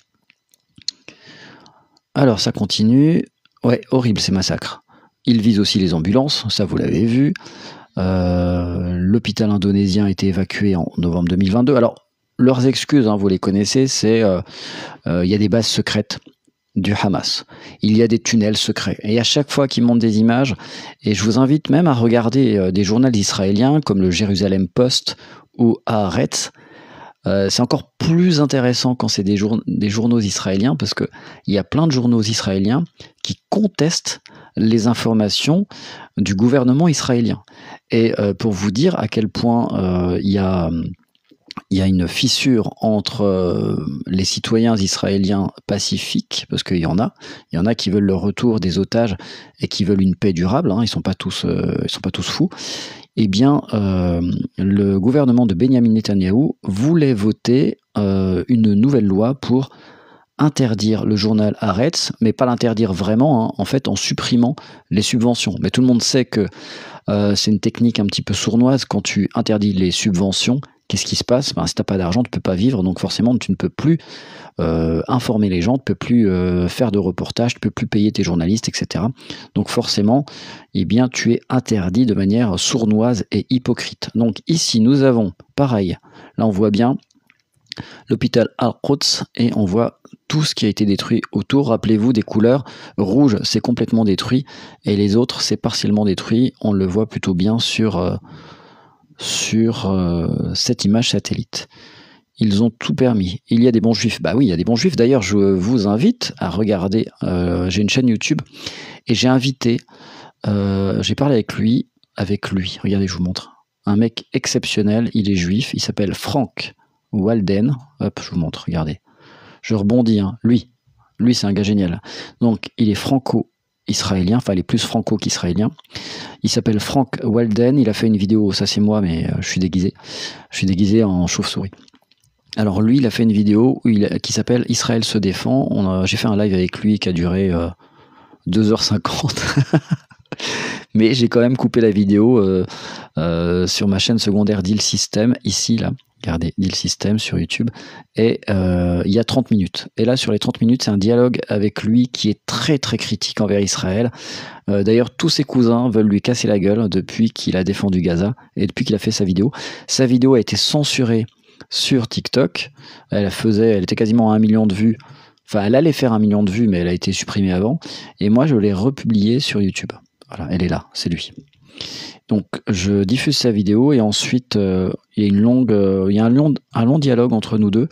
Alors ça continue, ouais, horrible ces massacres. Ils visent aussi les ambulances, ça vous l'avez vu. L'hôpital indonésien a été évacué en novembre 2022. Alors leurs excuses, hein, vous les connaissez, c'est il y a des bases secrètes du Hamas. Il y a des tunnels secrets. Et à chaque fois qu'ils montrent des images, et je vous invite même à regarder des journaux israéliens comme le Jérusalem Post ou Haaretz, c'est encore plus intéressant quand c'est des journaux israéliens, parce qu'il y a plein de journaux israéliens qui contestent les informations du gouvernement israélien. Et pour vous dire à quel point il y a une fissure entre les citoyens israéliens pacifiques, parce qu'il y en a qui veulent le retour des otages et qui veulent une paix durable, hein, ils sont pas tous fous. Eh bien, le gouvernement de Benyamin Netanyahou voulait voter une nouvelle loi pour interdire le journal Haaretz, mais pas l'interdire vraiment, hein, en fait en supprimant les subventions. Mais tout le monde sait que c'est une technique un petit peu sournoise. Quand tu interdis les subventions, qu'est-ce qui se passe? Si tu n'as pas d'argent, tu ne peux pas vivre, donc forcément tu ne peux plus informer les gens, tu ne peux plus faire de reportages, tu ne peux plus payer tes journalistes, etc. Donc forcément, eh bien, tu es interdit de manière sournoise et hypocrite. Donc ici, nous avons, pareil, là on voit bien l'hôpital Al-Quds et on voit tout ce qui a été détruit autour. Rappelez-vous des couleurs, rouge c'est complètement détruit et les autres c'est partiellement détruit. On le voit plutôt bien sur cette image satellite. Ils ont tout permis. Il y a des bons juifs. Bah oui, il y a des bons juifs. D'ailleurs, je vous invite à regarder. J'ai une chaîne YouTube et j'ai invité, j'ai parlé avec lui. Regardez, je vous montre. Un mec exceptionnel. Il est juif. Il s'appelle Frank Walden. Hop, je vous montre. Regardez. Je rebondis. Hein. Lui, c'est un gars génial. Donc, il est franco-israélien. Enfin, il est plus franco qu'israélien. Il s'appelle Frank Walden. Il a fait une vidéo. Ça, c'est moi, mais je suis déguisé. Je suis déguisé en chauve-souris. Alors lui, il a fait une vidéo qui s'appelle Israël se défend. J'ai fait un live avec lui qui a duré 2h50. Mais j'ai quand même coupé la vidéo sur ma chaîne secondaire Deal System, ici, là. Regardez, Deal System sur YouTube. Et il y a 30 minutes. Et là, sur les 30 minutes, c'est un dialogue avec lui qui est très très critique envers Israël. D'ailleurs, tous ses cousins veulent lui casser la gueule depuis qu'il a défendu Gaza et depuis qu'il a fait sa vidéo. Sa vidéo a été censurée sur TikTok. Elle était quasiment à 1 million de vues. Enfin, elle allait faire 1 million de vues, mais elle a été supprimée avant. Et moi, je l'ai republiée sur YouTube. Voilà, elle est là, c'est lui. Donc, je diffuse sa vidéo et ensuite, il y a un long dialogue entre nous deux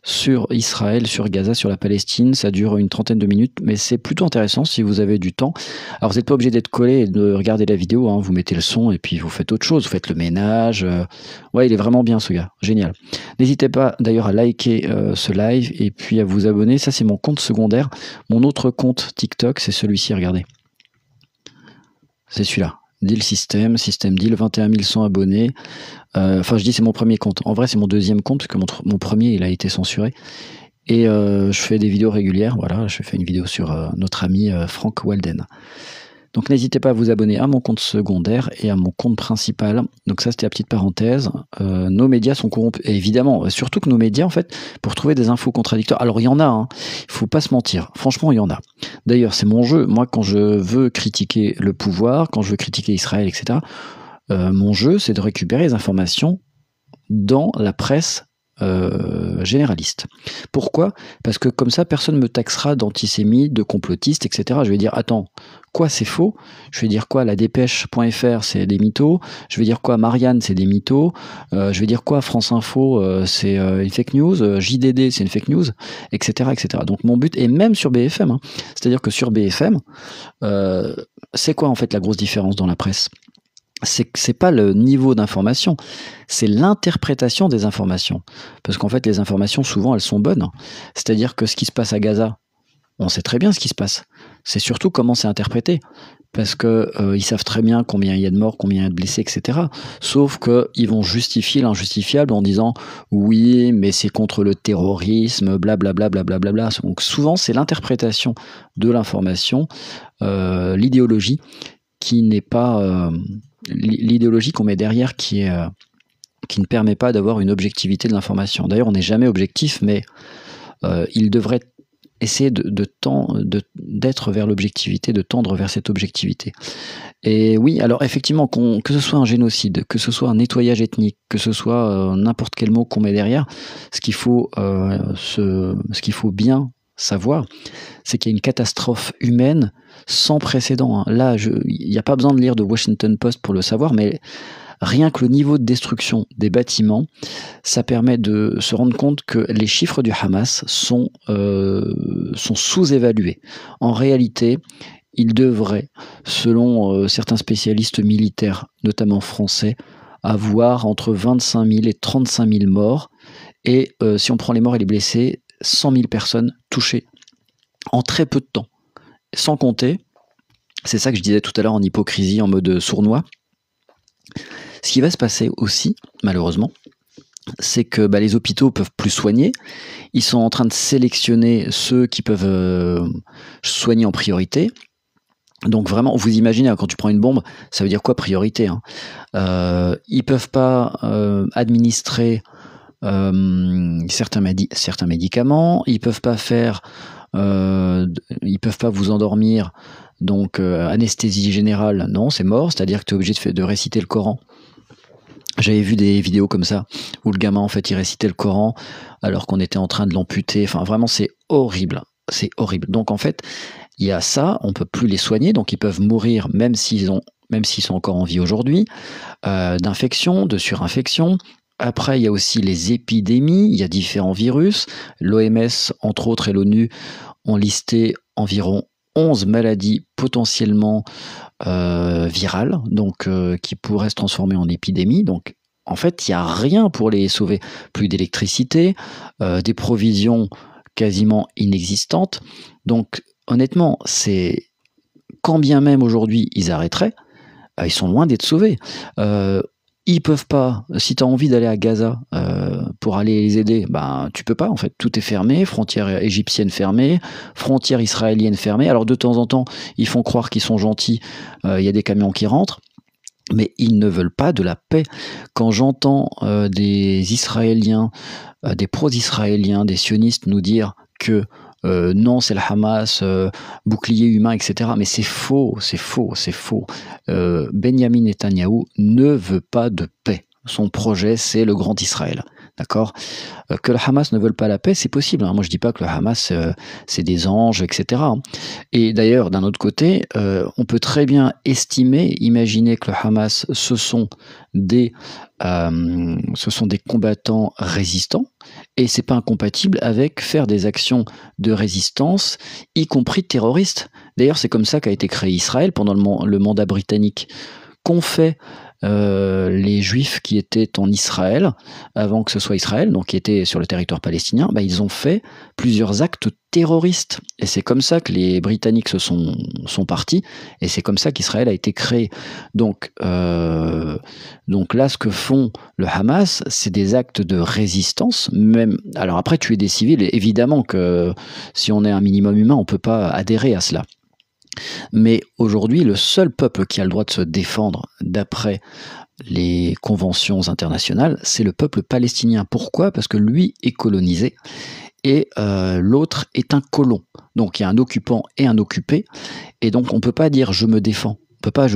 sur Israël, sur Gaza, sur la Palestine. Ça dure une trentaine de minutes, mais c'est plutôt intéressant si vous avez du temps. Alors, vous n'êtes pas obligé d'être collé et de regarder la vidéo, hein. Vous mettez le son et puis vous faites autre chose. Vous faites le ménage. Ouais, il est vraiment bien ce gars. Génial. N'hésitez pas d'ailleurs à liker ce live et puis à vous abonner. Ça, c'est mon compte secondaire. Mon autre compte TikTok, c'est celui-ci, regardez. C'est celui-là. Deal System Deal, 21 100 abonnés. Enfin, je dis c'est mon premier compte. En vrai, c'est mon deuxième compte, parce que mon premier, il a été censuré. Et je fais des vidéos régulières. Voilà, je fais une vidéo sur notre ami Frank Walden. Donc, n'hésitez pas à vous abonner à mon compte secondaire et à mon compte principal. Donc ça, c'était la petite parenthèse. Nos médias sont corrompus. Et évidemment, surtout que nos médias, en fait, pour trouver des infos contradictoires. Alors, il y en a, hein. Il faut pas se mentir. Franchement, il y en a. D'ailleurs, c'est mon jeu. Moi, quand je veux critiquer le pouvoir, quand je veux critiquer Israël, etc., mon jeu, c'est de récupérer les informations dans la presse généraliste. Pourquoi? Parce que comme ça, personne ne me taxera d'antisémite, de complotiste, etc. Je vais dire, attends, quoi c'est faux? Je vais dire quoi? La dépêche.fr c'est des mythos. Je vais dire quoi? Marianne c'est des mythos. Je vais dire quoi? France Info c'est une fake news. JDD c'est une fake news, etc., etc. Donc mon but, et même sur BFM, hein, c'est-à-dire que sur BFM, c'est quoi en fait la grosse différence dans la presse? C'est pas le niveau d'information, c'est l'interprétation des informations. Parce qu'en fait, les informations, souvent, elles sont bonnes. C'est-à-dire que ce qui se passe à Gaza, on sait très bien ce qui se passe. C'est surtout comment c'est interprété. Parce que ils savent très bien combien il y a de morts, combien il y a de blessés, etc. Sauf qu'ils vont justifier l'injustifiable en disant oui, mais c'est contre le terrorisme, blablabla, blablabla. Donc souvent, c'est l'interprétation de l'information, l'idéologie qui n'est pas l'idéologie qu'on met derrière qui ne permet pas d'avoir une objectivité de l'information. D'ailleurs, on n'est jamais objectif, mais il devrait essayer d'être vers l'objectivité, de tendre vers cette objectivité. Et oui, alors effectivement, que ce soit un génocide, que ce soit un nettoyage ethnique, que ce soit n'importe quel mot qu'on met derrière, ce qu'il faut bien savoir, c'est qu'il y a une catastrophe humaine sans précédent. Là, il n'y a pas besoin de lire de Washington Post pour le savoir, mais rien que le niveau de destruction des bâtiments, ça permet de se rendre compte que les chiffres du Hamas sont sous-évalués. En réalité, il devrait, selon certains spécialistes militaires, notamment français, avoir entre 25 000 et 35 000 morts. Et si on prend les morts et les blessés, 100 000 personnes touchées en très peu de temps. Sans compter, c'est ça que je disais tout à l'heure en hypocrisie, en mode sournois, ce qui va se passer aussi, malheureusement, c'est que les hôpitaux peuvent plus soigner. Ils sont en train de sélectionner ceux qui peuvent soigner en priorité. Donc vraiment, vous imaginez, quand tu prends une bombe, ça veut dire quoi priorité, hein. Ils peuvent pas administrer certains médicaments. Ils peuvent pas vous endormir. Donc anesthésie générale, non, c'est mort. C'est-à-dire que tu es obligé de réciter le Coran. J'avais vu des vidéos comme ça, où le gamin, en fait, il récitait le Coran, alors qu'on était en train de l'amputer. Enfin, vraiment, c'est horrible. C'est horrible. Donc, en fait, il y a ça, on peut plus les soigner, donc ils peuvent mourir, même s'ils sont encore en vie aujourd'hui, d'infection, de surinfection. Après, il y a aussi les épidémies, il y a différents virus. L'OMS, entre autres, et l'ONU ont listé environ 11 maladies potentiellement virales, donc qui pourraient se transformer en épidémie. Donc, en fait, il n'y a rien pour les sauver. Plus d'électricité, des provisions quasiment inexistantes. Donc, honnêtement, quand bien même aujourd'hui ils arrêteraient, ils sont loin d'être sauvés. Ils peuvent pas, si tu as envie d'aller à Gaza pour aller les aider, tu peux pas en fait, tout est fermé, frontière égyptienne fermée, frontière israélienne fermée. Alors de temps en temps, ils font croire qu'ils sont gentils, il y a des camions qui rentrent, mais ils ne veulent pas de la paix. Quand j'entends des Israéliens, des pro-israéliens, des sionistes nous dire que non, c'est le Hamas, bouclier humain, etc. Mais c'est faux, c'est faux, c'est faux. Benjamin Netanyahou ne veut pas de paix. Son projet, c'est le grand Israël. D'accord ? Que le Hamas ne veuille pas la paix, c'est possible. Hein. Moi, je dis pas que le Hamas, c'est des anges, etc. Et d'ailleurs, d'un autre côté, on peut très bien imaginer que le Hamas, ce sont des combattants résistants, et c'est pas incompatible avec faire des actions de résistance, y compris terroristes. D'ailleurs, c'est comme ça qu'a été créé Israël pendant le mandat britannique. Qu'ont fait les Juifs qui étaient en Israël, avant que ce soit Israël, donc qui étaient sur le territoire palestinien, ils ont fait plusieurs actes terroristes. Et c'est comme ça que les Britanniques sont partis, et c'est comme ça qu'Israël a été créé. Donc là, ce que font le Hamas, c'est des actes de résistance. Alors après, tuer des civils, et évidemment que si on est un minimum humain, on ne peut pas adhérer à cela. Mais aujourd'hui, le seul peuple qui a le droit de se défendre d'après les conventions internationales, c'est le peuple palestinien. Pourquoi ? Parce que lui est colonisé et l'autre est un colon. Donc il y a un occupant et un occupé, et donc on ne peut pas dire « je me défends ». On ne peut pas.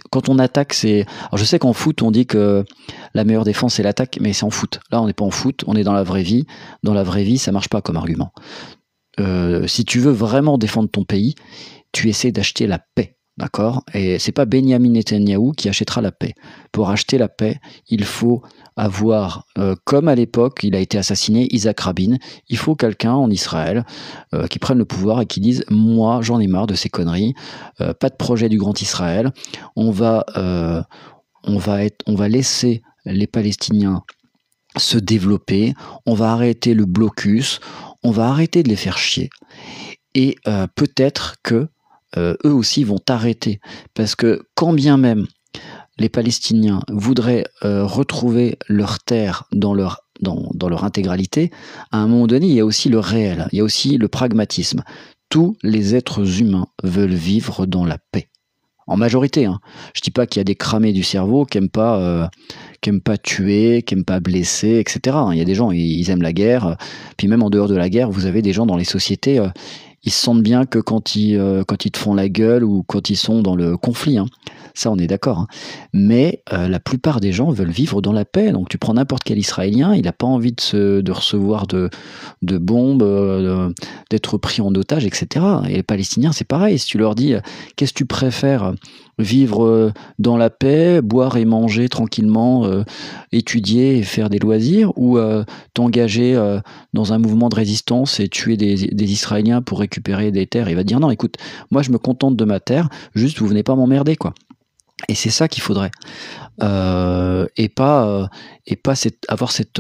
Quand on attaque, c'est. Alors je sais qu'en foot, on dit que la meilleure défense c'est l'attaque, mais c'est en foot. Là, on n'est pas en foot, on est dans la vraie vie. Dans la vraie vie, ça marche pas comme argument. Si tu veux vraiment défendre ton pays, tu essaies d'acheter la paix. D'accord? Et c'est pas Benyamin Netanyahou qui achètera la paix. Pour acheter la paix, il faut avoir, comme à l'époque, il a été assassiné, Isaac Rabin, il faut quelqu'un en Israël qui prenne le pouvoir et qui dise « Moi, j'en ai marre de ces conneries, pas de projet du Grand Israël, on va laisser les Palestiniens se développer, on va arrêter le blocus, on va arrêter de les faire chier. Et peut-être que eux aussi vont arrêter. Parce que quand bien même les Palestiniens voudraient retrouver leur terre dans leur intégralité, à un moment donné, il y a aussi le réel, il y a aussi le pragmatisme. Tous les êtres humains veulent vivre dans la paix. En majorité, hein. Je dis pas qu'il y a des cramés du cerveau qui aiment pas tuer, qui aiment pas blesser, etc. Il y a des gens, ils aiment la guerre. Puis même en dehors de la guerre, vous avez des gens dans les sociétés, ils se sentent bien que quand ils te font la gueule ou quand ils sont dans le conflit. Hein. Ça, on est d'accord. Hein. Mais la plupart des gens veulent vivre dans la paix. Donc tu prends n'importe quel Israélien, il n'a pas envie de recevoir de bombes, d'être pris en otage, etc. Et les Palestiniens, c'est pareil. Si tu leur dis, qu'est-ce que tu préfères, vivre dans la paix, boire et manger tranquillement, étudier et faire des loisirs, ou t'engager dans un mouvement de résistance et tuer des Israéliens pour récupérer des terres? Il va te dire non, écoute, moi je me contente de ma terre, juste vous venez pas m'emmerder, quoi. Et c'est ça qu'il faudrait, et pas avoir cette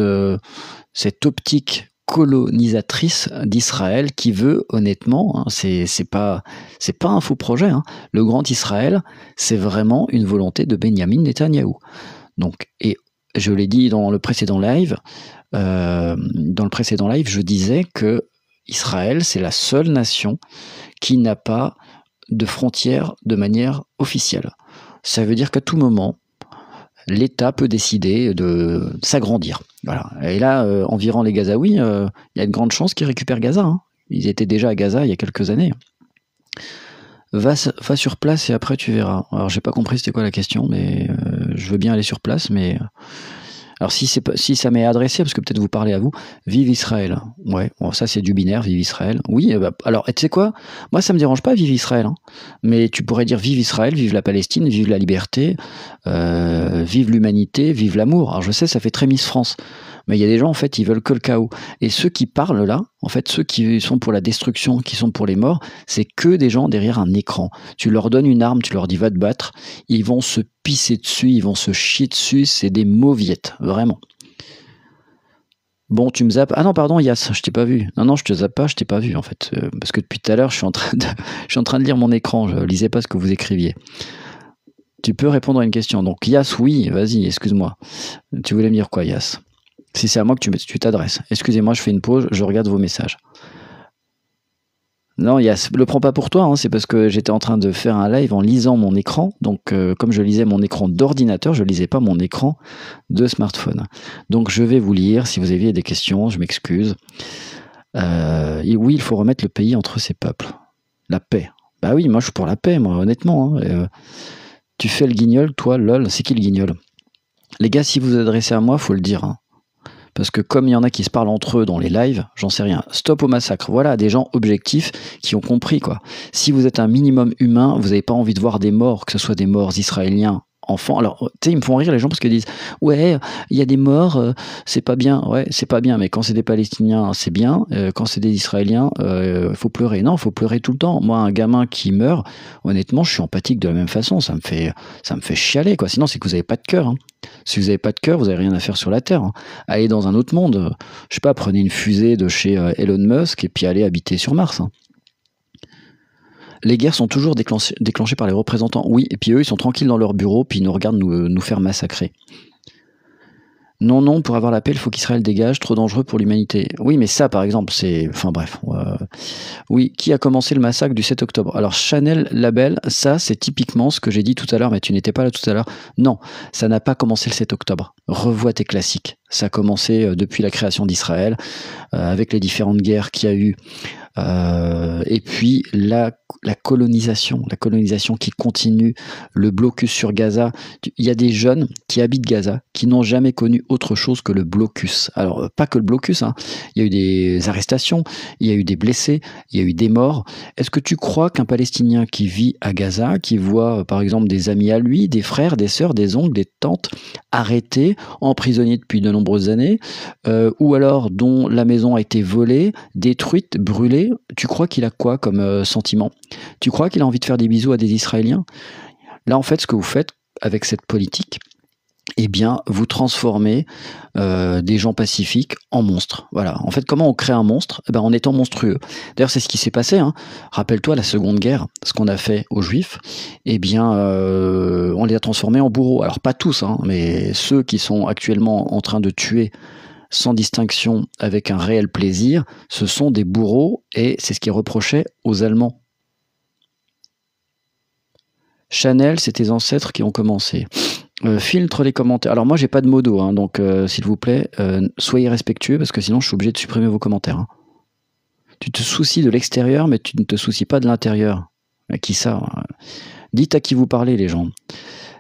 optique colonisatrice d'Israël qui veut, honnêtement, hein, c'est pas un faux projet. Hein. Le grand Israël, c'est vraiment une volonté de Benyamin Netanyahou. Donc, et je l'ai dit dans le précédent live, je disais que Israël, c'est la seule nation qui n'a pas de frontières de manière officielle. Ça veut dire qu'à tout moment, l'État peut décider de s'agrandir. Voilà. Et là, environ les Gazaouis, il y a de grandes chances qu'ils récupèrent Gaza. Hein. Ils étaient déjà à Gaza il y a quelques années. Va sur place et après tu verras. Alors j'ai pas compris c'était quoi la question, mais je veux bien aller sur place, mais... Alors si ça m'est adressé, parce que peut-être vous parlez à vous, vive Israël. Ouais, bon, ça c'est du binaire, vive Israël. Oui, alors tu sais quoi, moi ça me dérange pas, vive Israël. Hein. Mais tu pourrais dire vive Israël, vive la Palestine, vive la liberté, vive l'humanité, vive l'amour. Alors je sais, ça fait très Miss France. Mais il y a des gens, en fait, ils veulent que le chaos. Et ceux qui parlent là, en fait, ceux qui sont pour la destruction, qui sont pour les morts, c'est que des gens derrière un écran. Tu leur donnes une arme, tu leur dis va te battre, ils vont se pisser dessus, ils vont se chier dessus, c'est des mauviettes, vraiment. Bon, tu me zappes. Ah non, pardon, Yass, je t'ai pas vu. Non, je te zappe pas, je t'ai pas vu, en fait. Parce que depuis tout à l'heure, je suis en train de lire mon écran, je lisais pas ce que vous écriviez. Tu peux répondre à une question. Donc, Yass, oui, vas-y, excuse-moi. Tu voulais me dire quoi, Yass ? Si c'est à moi que tu t'adresses. Excusez-moi, je fais une pause, je regarde vos messages. Non, le prends pas pour toi, hein, c'est parce que j'étais en train de faire un live en lisant mon écran. Donc, comme je lisais mon écran d'ordinateur, je lisais pas mon écran de smartphone. Donc, je vais vous lire. Si vous aviez des questions, je m'excuse. Oui, il faut remettre le pays entre ses peuples. La paix. Bah oui, moi, je suis pour la paix, moi, honnêtement. Hein. Tu fais le guignol, toi, lol. C'est qui le guignol? Les gars, si vous vous adressez à moi, faut le dire. Hein. Parce que comme il y en a qui se parlent entre eux dans les lives, j'en sais rien. Stop au massacre. Voilà, des gens objectifs qui ont compris, quoi. Si vous êtes un minimum humain, vous n'avez pas envie de voir des morts, que ce soit des morts israéliens, enfants. Alors, tu sais, ils me font rire les gens parce qu'ils disent « Ouais, il y a des morts, c'est pas bien. » Ouais, c'est pas bien, mais quand c'est des Palestiniens, c'est bien. Quand c'est des Israéliens, faut pleurer. Non, faut pleurer tout le temps. Moi, un gamin qui meurt, honnêtement, je suis empathique de la même façon. Ça me fait chialer, quoi. Sinon, c'est que vous n'avez pas de cœur, hein. Si vous n'avez pas de cœur, vous n'avez rien à faire sur la Terre. Hein. Allez dans un autre monde. Je sais pas, prenez une fusée de chez Elon Musk et puis allez habiter sur Mars. Hein. Les guerres sont toujours déclenchées par les représentants. Oui, et puis eux, ils sont tranquilles dans leur bureau, puis ils nous regardent nous faire massacrer. Non, pour avoir la paix, il faut qu'Israël dégage, trop dangereux pour l'humanité. Oui, mais ça, par exemple, c'est... Enfin bref. Oui, qui a commencé le massacre du 7 octobre? Alors, Chanel Label, ça, c'est typiquement ce que j'ai dit tout à l'heure, mais tu n'étais pas là tout à l'heure. Non, ça n'a pas commencé le 7 octobre. Revois tes classiques. Ça a commencé depuis la création d'Israël, avec les différentes guerres qu'il y a eu. Et puis la colonisation qui continue, le blocus sur Gaza. Il y a des jeunes qui habitent Gaza qui n'ont jamais connu autre chose que le blocus. Alors pas que le blocus, hein. Il y a eu des arrestations, il y a eu des blessés, il y a eu des morts. Est-ce que tu crois qu'un Palestinien qui vit à Gaza, qui voit par exemple des amis à lui, des frères, des sœurs, des oncles, des tantes arrêtés, emprisonnés depuis de nombreuses années, ou alors dont la maison a été volée, détruite, brûlée, tu crois qu'il a quoi comme sentiment? Tu crois qu'il a envie de faire des bisous à des Israéliens? Là, en fait, ce que vous faites avec cette politique, eh bien, vous transformez des gens pacifiques en monstres. Voilà. En fait, comment on crée un monstre? Eh ben, en étant monstrueux. D'ailleurs, c'est ce qui s'est passé, hein. Rappelle-toi la Seconde Guerre, ce qu'on a fait aux Juifs. Eh bien, on les a transformés en bourreaux. Alors, pas tous, hein, mais ceux qui sont actuellement en train de tuer sans distinction, avec un réel plaisir, ce sont des bourreaux, et c'est ce qu'ils reprochaient aux Allemands. Chanel, c'est tes ancêtres qui ont commencé. Filtre les commentaires. Alors moi, j'ai pas de modo, hein, donc s'il vous plaît, soyez respectueux, parce que sinon, je suis obligé de supprimer vos commentaires. Hein. Tu te soucies de l'extérieur, mais tu ne te soucies pas de l'intérieur. Qui ça? Dites à qui vous parlez, les gens.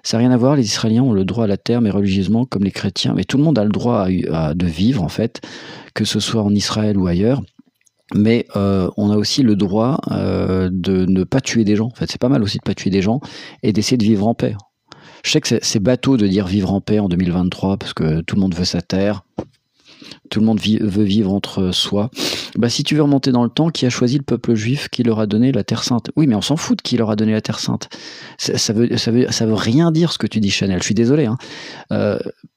Ça n'a rien à voir, les Israéliens ont le droit à la terre, mais religieusement, comme les chrétiens. Mais tout le monde a le droit de vivre, en fait, que ce soit en Israël ou ailleurs. Mais on a aussi le droit de ne pas tuer des gens. En fait, c'est pas mal aussi de ne pas tuer des gens et d'essayer de vivre en paix. Je sais que c'est bateau de dire vivre en paix en 2023, parce que tout le monde veut sa terre. Tout le monde veut vivre entre soi. Bah, si tu veux remonter dans le temps, qui a choisi le peuple juif qui leur a donné la Terre Sainte? Oui, mais on s'en fout de qui leur a donné la Terre Sainte. Ça veut rien dire ce que tu dis, Chanel. Je suis désolé. Hein.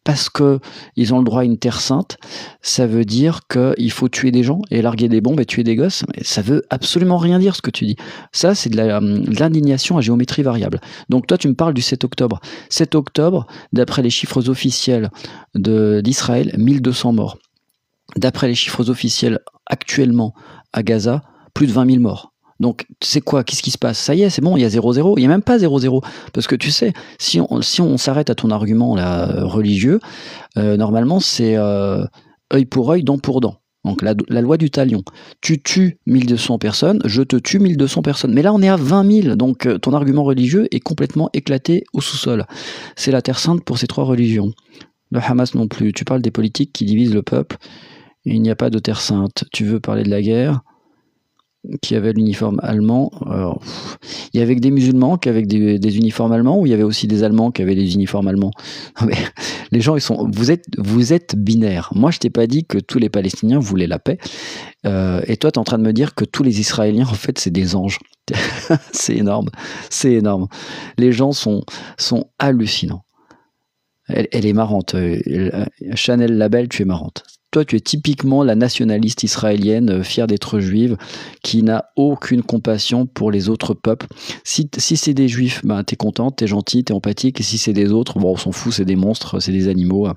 Parce que ils ont le droit à une Terre Sainte, ça veut dire qu'il faut tuer des gens et larguer des bombes et tuer des gosses. Mais ça veut absolument rien dire ce que tu dis. Ça, c'est de l'indignation à géométrie variable. Donc toi, tu me parles du 7 octobre. 7 octobre, d'après les chiffres officiels d'Israël, 1200 morts. D'après les chiffres officiels actuellement à Gaza, plus de 20 000 morts. Donc, c'est quoi? Qu'est-ce qui se passe? Ça y est, c'est bon, il y a 0-0. Il n'y a même pas 0-0. Parce que tu sais, si on s'arrête à ton argument là, religieux, normalement, c'est œil pour œil, dent pour dent. Donc, la loi du talion. Tu tues 1200 personnes, je te tue 1200 personnes. Mais là, on est à 20 000. Donc, ton argument religieux est complètement éclaté au sous-sol. C'est la Terre Sainte pour ces trois religions. Le Hamas non plus. Tu parles des politiques qui divisent le peuple. Il n'y a pas de Terre Sainte. Tu veux parler de la guerre qui avait l'uniforme allemand. Alors, il y avait que des musulmans qui avaient des uniformes allemands, ou il y avait aussi des Allemands qui avaient des uniformes allemands? Non, mais les gens, vous êtes binaires. Moi, je t'ai pas dit que tous les Palestiniens voulaient la paix. Et toi, tu es en train de me dire que tous les Israéliens, en fait, c'est des anges. C'est énorme. C'est énorme. Les gens sont hallucinants. Elle est marrante. Chanel Labelle, tu es marrante. Toi, tu es typiquement la nationaliste israélienne, fière d'être juive, qui n'a aucune compassion pour les autres peuples. Si c'est des juifs, ben, t'es contente, t'es gentille, t'es empathique. Et si c'est des autres, bon, on s'en fout, c'est des monstres, c'est des animaux.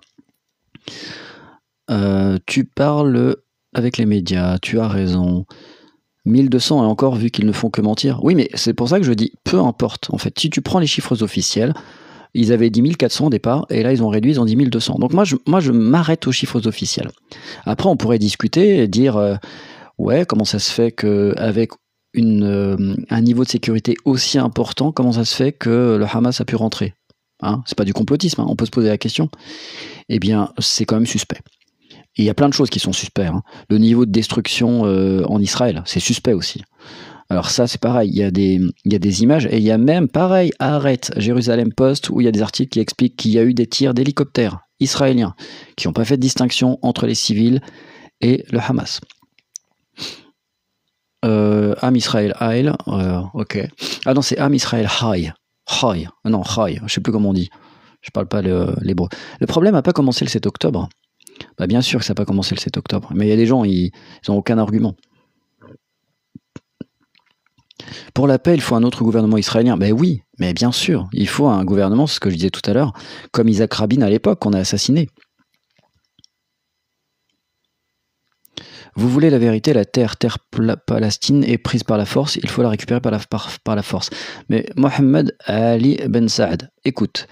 Tu parles avec les médias, tu as raison. 1200, et encore, vu qu'ils ne font que mentir. Oui, mais c'est pour ça que je dis, peu importe. En fait, si tu prends les chiffres officiels, ils avaient 10 400 au départ, et là ils ont réduit, ils ont dit 1200. Donc moi je m'arrête aux chiffres officiels. Après on pourrait discuter et dire ouais, comment ça se fait qu'avec un niveau de sécurité aussi important, comment ça se fait que le Hamas a pu rentrer, hein? C'est pas du complotisme, hein, on peut se poser la question. Eh bien c'est quand même suspect. Et il y a plein de choses qui sont suspects. Hein. Le niveau de destruction en Israël, c'est suspect aussi. Alors ça, c'est pareil, il y a des images, et il y a même, pareil, arrête, Jérusalem Post, où il y a des articles qui expliquent qu'il y a eu des tirs d'hélicoptères israéliens qui n'ont pas fait de distinction entre les civils et le Hamas. Am Israël Haïl, ok. Ah non, c'est Am Israël Haï. Haï, non, Haï, je sais plus comment on dit. Je parle pas l'hébreu. Le problème n'a pas commencé le 7 octobre. Bah bien sûr que ça n'a pas commencé le 7 octobre, mais il y a des gens, ils n'ont aucun argument. Pour la paix, il faut un autre gouvernement israélien. Ben oui, mais bien sûr, il faut un gouvernement, c'est ce que je disais tout à l'heure, comme Isaac Rabin à l'époque, qu'on a assassiné. Vous voulez la vérité, la terre Palestine est prise par la force, il faut la récupérer par la force. Mais Mohamed Ali Ben Saad, écoute,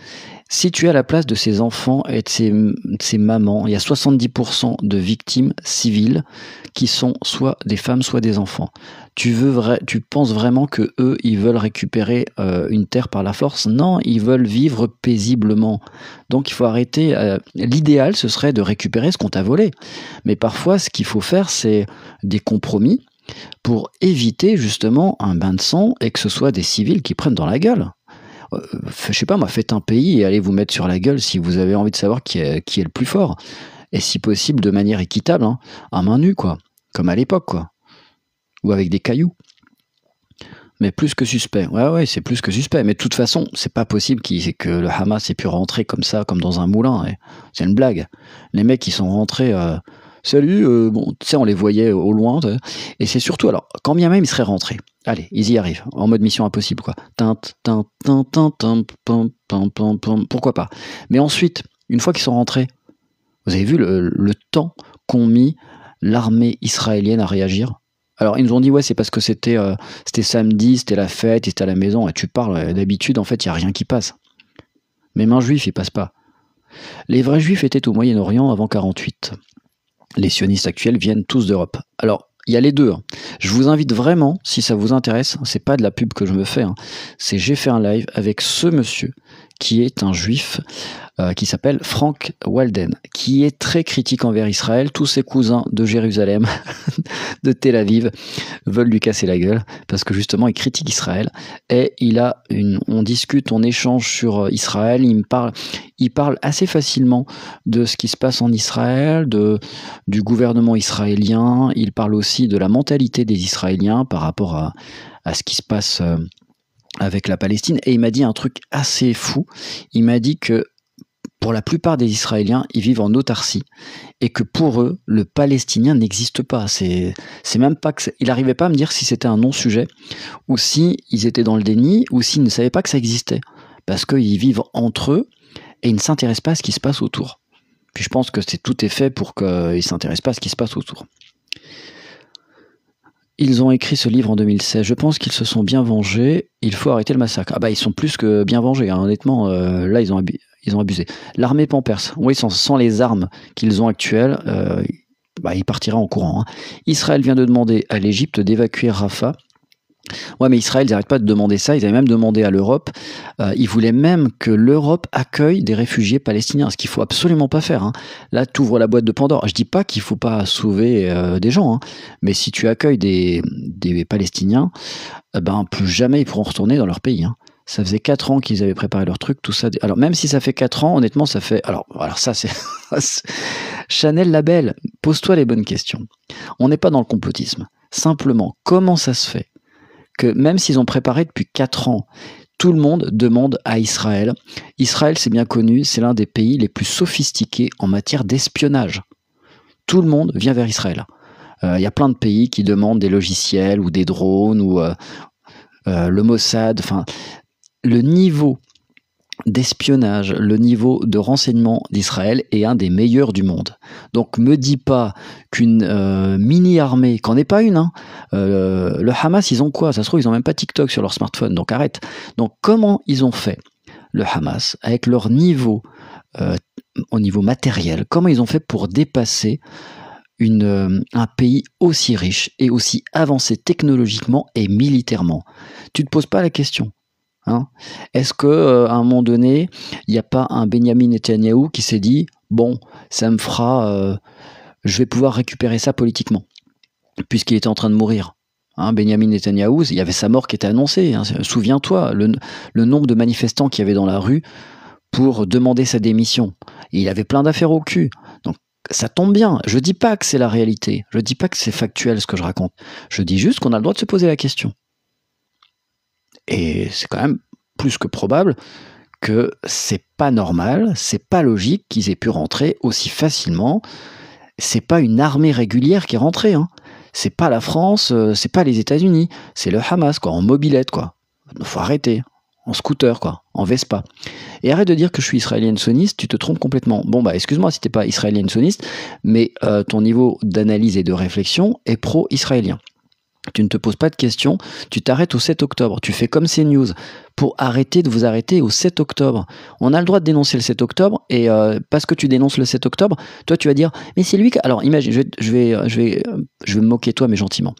Si tu es à la place de ces enfants et de ces mamans, il y a 70% de victimes civiles qui sont soit des femmes, soit des enfants. Tu penses vraiment que eux, ils veulent récupérer une terre par la force? Non, ils veulent vivre paisiblement. Donc il faut arrêter. L'idéal, ce serait de récupérer ce qu'on t'a volé. Mais parfois, ce qu'il faut faire, c'est des compromis pour éviter justement un bain de sang et que ce soit des civils qui prennent dans la gueule. Je sais pas moi, faites un pays et allez vous mettre sur la gueule si vous avez envie de savoir qui est le plus fort. Et si possible de manière équitable, hein, à main nue, quoi. Comme à l'époque, quoi. Ou avec des cailloux. Mais plus que suspect. Ouais, c'est plus que suspect. Mais de toute façon, c'est pas possible que le Hamas ait pu rentrer comme ça, comme dans un moulin. C'est une blague. Les mecs, ils sont rentrés... Salut, bon, tu sais, on les voyait au loin. Et c'est surtout, alors, quand bien même ils seraient rentrés, allez, ils y arrivent, en mode mission impossible, quoi. Pourquoi pas. Mais ensuite, une fois qu'ils sont rentrés, vous avez vu le temps qu'ont mis l'armée israélienne à réagir? Alors, ils nous ont dit, ouais, c'est parce que c'était samedi, c'était la fête, ils étaient à la maison. Et tu parles, d'habitude, en fait, il n'y a rien qui passe. Même un juif, il passe pas. Les vrais juifs étaient au Moyen-Orient avant 48. Les sionistes actuels viennent tous d'Europe. Alors, il y a les deux. Hein. Je vous invite vraiment, si ça vous intéresse, c'est pas de la pub que je me fais, hein, c'est j'ai fait un live avec ce monsieur qui est un juif qui s'appelle Frank Walden, qui est très critique envers Israël. Tous ses cousins de Jérusalem, de Tel Aviv, veulent lui casser la gueule parce que justement il critique Israël et on discute, on échange sur Israël. Il parle assez facilement de ce qui se passe en Israël, du gouvernement israélien. Il parle aussi de la mentalité des Israéliens par rapport à ce qui se passe avec la Palestine. Et il m'a dit un truc assez fou. Il m'a dit que pour la plupart des Israéliens, ils vivent en autarcie et que pour eux, le Palestinien n'existe pas. C'est même pas il n'arrivait pas à me dire si c'était un non-sujet ou si ils étaient dans le déni ou s'ils ne savaient pas que ça existait. Parce qu'ils vivent entre eux et ils ne s'intéressent pas à ce qui se passe autour. Puis je pense que tout est fait pour qu'ils ne s'intéressent pas à ce qui se passe autour. Ils ont écrit ce livre en 2016. Je pense qu'ils se sont bien vengés. Il faut arrêter le massacre. Ah bah ils sont plus que bien vengés. Hein. Honnêtement, là ils ont abusé. L'armée Pampers. Oui, sans les armes qu'ils ont actuelles, il partira en courant. Hein. Israël vient de demander à l'Égypte d'évacuer Rafah. Ouais, mais Israël, ils n'arrêtent pas de demander ça. Ils avaient même demandé à l'Europe. Ils voulaient même que l'Europe accueille des réfugiés palestiniens, ce qu'il faut absolument pas faire. Hein. Là, tu ouvres la boîte de Pandore. Je dis pas qu'il faut pas sauver des gens, hein. Mais si tu accueilles des Palestiniens, plus jamais ils pourront retourner dans leur pays. Hein. Ça faisait 4 ans qu'ils avaient préparé leur truc, tout ça. Alors même si ça fait 4 ans, honnêtement, ça fait... Alors ça, c'est... Chanel Label, pose-toi les bonnes questions. On n'est pas dans le complotisme. Simplement, comment ça se fait que même s'ils ont préparé depuis 4 ans, tout le monde demande à Israël. Israël, c'est bien connu, c'est l'un des pays les plus sophistiqués en matière d'espionnage. Tout le monde vient vers Israël. Il y a plein de pays qui demandent des logiciels ou des drones ou le Mossad. Enfin, le niveau d'espionnage, le niveau de renseignement d'Israël est un des meilleurs du monde. Donc me dis pas qu'une mini-armée, qu'en est pas une, hein, le Hamas, ils ont quoi? Ça se trouve, ils ont même pas TikTok sur leur smartphone, donc arrête. Donc comment ils ont fait, le Hamas, avec leur niveau, au niveau matériel, comment ils ont fait pour dépasser un pays aussi riche et aussi avancé technologiquement et militairement? Tu te poses pas la question? Hein? Est-ce que à un moment donné, il n'y a pas un Benjamin Netanyahou qui s'est dit bon, ça me fera, je vais pouvoir récupérer ça politiquement, puisqu'il était en train de mourir. Hein, Benjamin Netanyahou, il y avait sa mort qui était annoncée. Hein, souviens-toi, le nombre de manifestants qu'il y avait dans la rue pour demander sa démission. Et il avait plein d'affaires au cul. Donc ça tombe bien. Je dis pas que c'est la réalité. Je dis pas que c'est factuel ce que je raconte. Je dis juste qu'on a le droit de se poser la question. Et c'est quand même plus que probable que c'est pas normal, c'est pas logique qu'ils aient pu rentrer aussi facilement. C'est pas une armée régulière qui est rentrée, hein. C'est pas la France, c'est pas les États-Unis, c'est le Hamas, quoi, en mobilette, quoi. Faut arrêter, en scooter, quoi, en Vespa. Et arrête de dire que je suis israélienne sioniste, tu te trompes complètement. Bon, excuse-moi si t'es pas israélienne sioniste, mais ton niveau d'analyse et de réflexion est pro-israélien. Tu ne te poses pas de questions, tu t'arrêtes au 7 octobre. Tu fais comme CNews pour arrêter de vous arrêter au 7 octobre. On a le droit de dénoncer le 7 octobre et parce que tu dénonces le 7 octobre, toi tu vas dire mais c'est lui qui... Alors imagine, je vais me moquer de toi mais gentiment.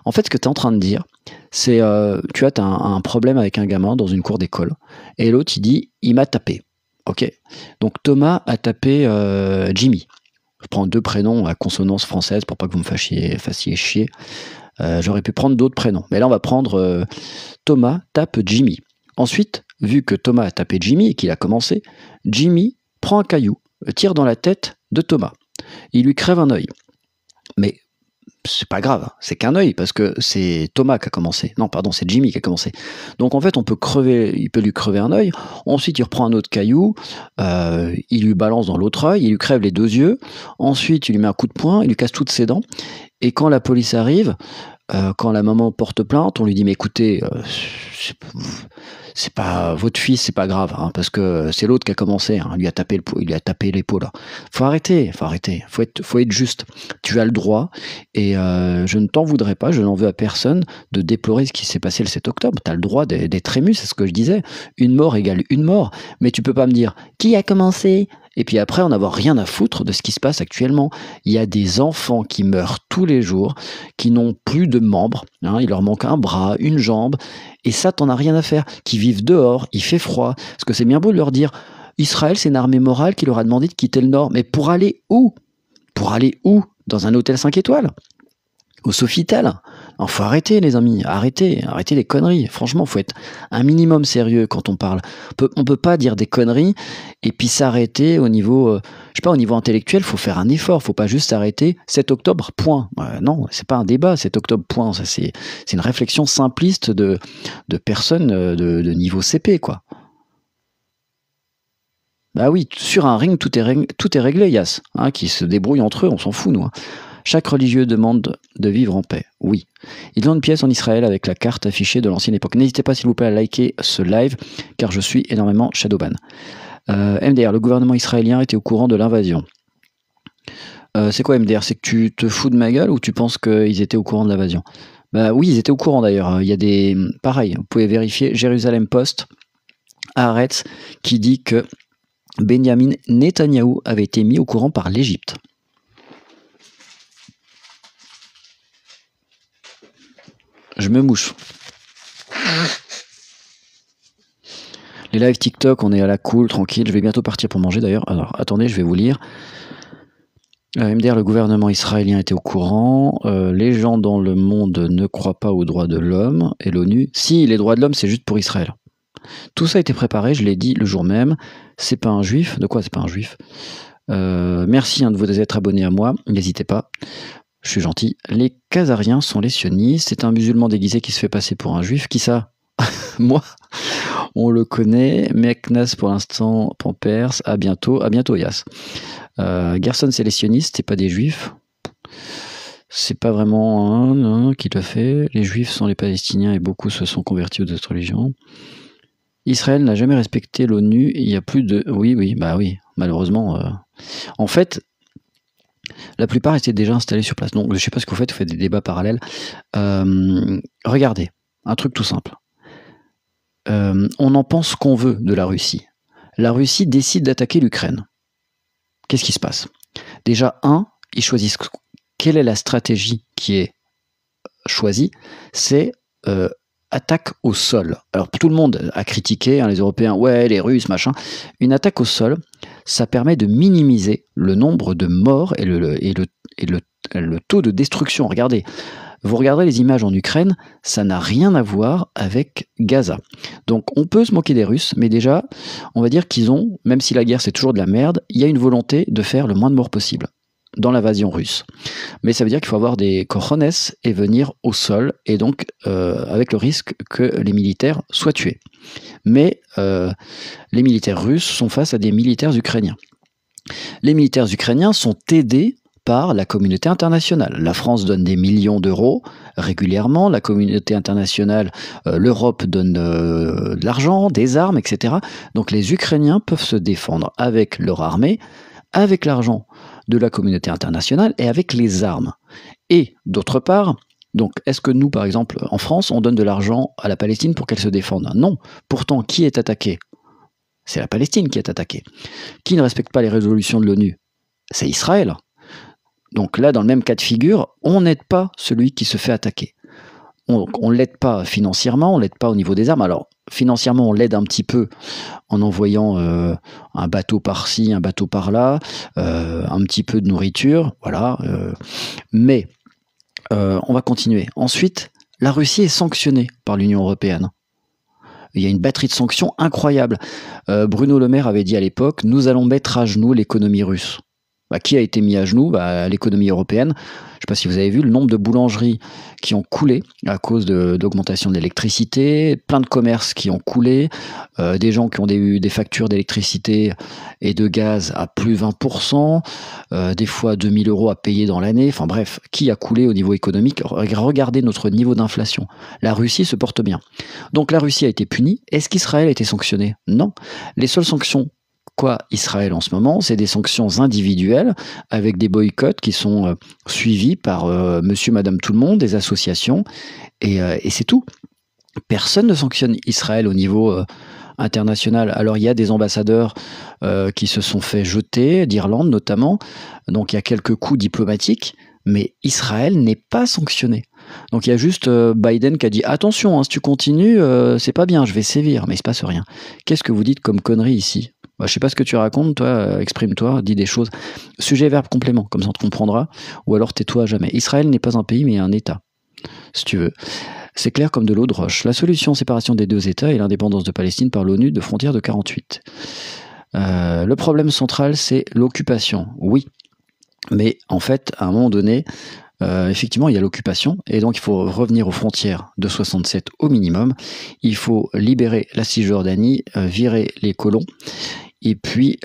En fait, ce que tu es en train de dire, c'est tu as un problème avec un gamin dans une cour d'école et l'autre il dit il m'a tapé. Ok. Donc Thomas a tapé Jimmy. Je prends 2 prénoms à consonance française pour pas que vous me fassiez chier. J'aurais pu prendre d'autres prénoms. Mais là, on va prendre Thomas tape Jimmy. Ensuite, vu que Thomas a tapé Jimmy et qu'il a commencé, Jimmy prend un caillou, le tire dans la tête de Thomas. Il lui crève un œil. Mais c'est pas grave, c'est qu'un œil, parce que c'est Thomas qui a commencé. Non, pardon, c'est Jimmy qui a commencé. Donc en fait, il peut lui crever un œil. Ensuite, il reprend un autre caillou, il lui balance dans l'autre œil, il lui crève les 2 yeux. Ensuite, il lui met un coup de poing, il lui casse toutes ses dents. Et quand la police arrive, quand la maman porte plainte, on lui dit mais écoutez, c'est pas votre fils, c'est pas grave, hein, parce que c'est l'autre qui a commencé, hein, il lui a tapé l'épaule. Faut arrêter, faut être juste. Tu as le droit, et je ne t'en voudrais pas, je n'en veux à personne de déplorer ce qui s'est passé le 7 octobre. Tu as le droit d'être ému, c'est ce que je disais. Une mort égale une mort, mais tu peux pas me dire qui a commencé. Et puis après, on n'avoir rien à foutre de ce qui se passe actuellement. Il y a des enfants qui meurent tous les jours, qui n'ont plus de membres, hein, il leur manque un bras, une jambe, et ça, t'en as rien à faire. Qui vivent dehors, il fait froid, parce que c'est bien beau de leur dire Israël, c'est une armée morale qui leur a demandé de quitter le Nord. Mais pour aller où? Pour aller où? Dans un hôtel 5 étoiles? Au Sofitel? Il faut arrêter, les amis, arrêtez les conneries. Franchement, faut être un minimum sérieux quand on parle. On peut pas dire des conneries et puis s'arrêter au niveau, au niveau intellectuel. Faut faire un effort, faut pas juste s'arrêter 7 octobre, point. Non, c'est pas un débat, 7 octobre, point. Ça, c'est une réflexion simpliste de personnes de niveau CP, quoi. Bah oui, sur un ring, tout est réglé, Yass. Hein, qui se débrouillent entre eux, on s'en fout, nous. Hein. Chaque religieux demande de vivre en paix, oui. Ils ont une pièce en Israël avec la carte affichée de l'ancienne époque. N'hésitez pas, s'il vous plaît, à liker ce live, car je suis énormément shadowban. MDR, le gouvernement israélien était au courant de l'invasion. C'est quoi MDR? C'est que tu te fous de ma gueule ou tu penses qu'ils étaient au courant de l'invasion? Bah oui, ils étaient au courant d'ailleurs. Il y a des... Pareil, vous pouvez vérifier, Jérusalem Post, Haaretz, qui dit que Benjamin Netanyahou avait été mis au courant par l'Égypte. Je me mouche. Les lives TikTok, on est à la cool, tranquille. Je vais bientôt partir pour manger d'ailleurs. Alors, attendez, je vais vous lire. MDR, le gouvernement israélien était au courant. Les gens dans le monde ne croient pas aux droits de l'homme. Et l'ONU, si, les droits de l'homme, c'est juste pour Israël. Tout ça a été préparé, je l'ai dit le jour même. C'est pas un juif. De quoi c'est pas un juif? Merci de vous être abonné à moi. N'hésitez pas. Je suis gentil. Les Khazariens sont les sionistes. C'est un musulman déguisé qui se fait passer pour un juif. Qui ça? Moi? On le connaît. Meknas pour l'instant, Pampers. À bientôt. À bientôt, Yass. Gerson, c'est les sionistes, c'est pas des juifs. C'est pas vraiment un qui le fait. Les juifs sont les Palestiniens et beaucoup se sont convertis aux autres religions. Israël n'a jamais respecté l'ONU. Il y a plus de... Oui, malheureusement. En fait... La plupart étaient déjà installés sur place. Donc, je ne sais pas ce que vous faites des débats parallèles. Regardez, un truc tout simple. On en pense qu'on veut de la Russie. La Russie décide d'attaquer l'Ukraine. Qu'est-ce qui se passe? Déjà, ils choisissent quelle est la stratégie qui est choisie. C'est attaque au sol. Alors, tout le monde a critiqué, hein, les Européens, ouais, les Russes, machin. Une attaque au sol, ça permet de minimiser le nombre de morts et le taux de destruction. Regardez, vous regardez les images en Ukraine, ça n'a rien à voir avec Gaza. Donc on peut se moquer des Russes, mais déjà, on va dire qu'ils ont, même si la guerre c'est toujours de la merde, il y a une volonté de faire le moins de morts possible dans l'invasion russe. Mais ça veut dire qu'il faut avoir des cojones et venir au sol, et donc avec le risque que les militaires soient tués. Mais les militaires russes sont face à des militaires ukrainiens. Les militaires ukrainiens sont aidés par la communauté internationale. La France donne des millions d'euros régulièrement, la communauté internationale, l'Europe donne de l'argent, des armes, etc. Donc les Ukrainiens peuvent se défendre avec leur armée, avec l'argent de la communauté internationale et avec les armes. Et d'autre part, Donc, est-ce que nous, par exemple, en France, on donne de l'argent à la Palestine pour qu'elle se défende? Non. Pourtant, qui est attaqué? C'est la Palestine qui est attaquée. Qui ne respecte pas les résolutions de l'ONU? C'est Israël. Donc là, dans le même cas de figure, on n'aide pas celui qui se fait attaquer. On ne l'aide pas financièrement, on ne l'aide pas au niveau des armes. Alors, financièrement, on l'aide un petit peu en envoyant un bateau par-ci, un bateau par-là, un petit peu de nourriture, voilà. Mais on va continuer. Ensuite, la Russie est sanctionnée par l'Union européenne. Il y a une batterie de sanctions incroyable. Bruno Le Maire avait dit à l'époque, nous allons mettre à genoux l'économie russe. Qui a été mis à genoux? L'économie européenne. Je ne sais pas si vous avez vu le nombre de boulangeries qui ont coulé à cause d'augmentation de l'électricité, plein de commerces qui ont coulé, des gens qui ont eu des factures d'électricité et de gaz à plus 20%, des fois 2000 € à payer dans l'année. Enfin bref, qui a coulé au niveau économique? Regardez notre niveau d'inflation. La Russie se porte bien. Donc la Russie a été punie. Est-ce qu'Israël a été sanctionné? Non. Les seules sanctions Israël en ce moment, c'est des sanctions individuelles avec des boycotts qui sont suivis par monsieur, madame, tout le monde, des associations, et c'est tout. Personne ne sanctionne Israël au niveau international. Alors il y a des ambassadeurs qui se sont fait jeter, d'Irlande notamment, donc il y a quelques coups diplomatiques, mais Israël n'est pas sanctionné. Donc il y a juste Biden qui a dit attention, hein, si tu continues, c'est pas bien, je vais sévir, mais il se passe rien. Qu'est-ce que vous dites comme connerie ici? Je sais pas ce que tu racontes, toi, exprime-toi, dis des choses. Sujet, verbe, complément, comme ça on te comprendra, ou alors tais-toi à jamais. Israël n'est pas un pays, mais un État, si tu veux. C'est clair comme de l'eau de roche. La solution, séparation des deux États et l'indépendance de Palestine par l'ONU de frontières de 48. Le problème central, c'est l'occupation. Oui, mais en fait, à un moment donné, effectivement, il y a l'occupation, et donc il faut revenir aux frontières de 67 au minimum. Il faut libérer la Cisjordanie, virer les colons, et puis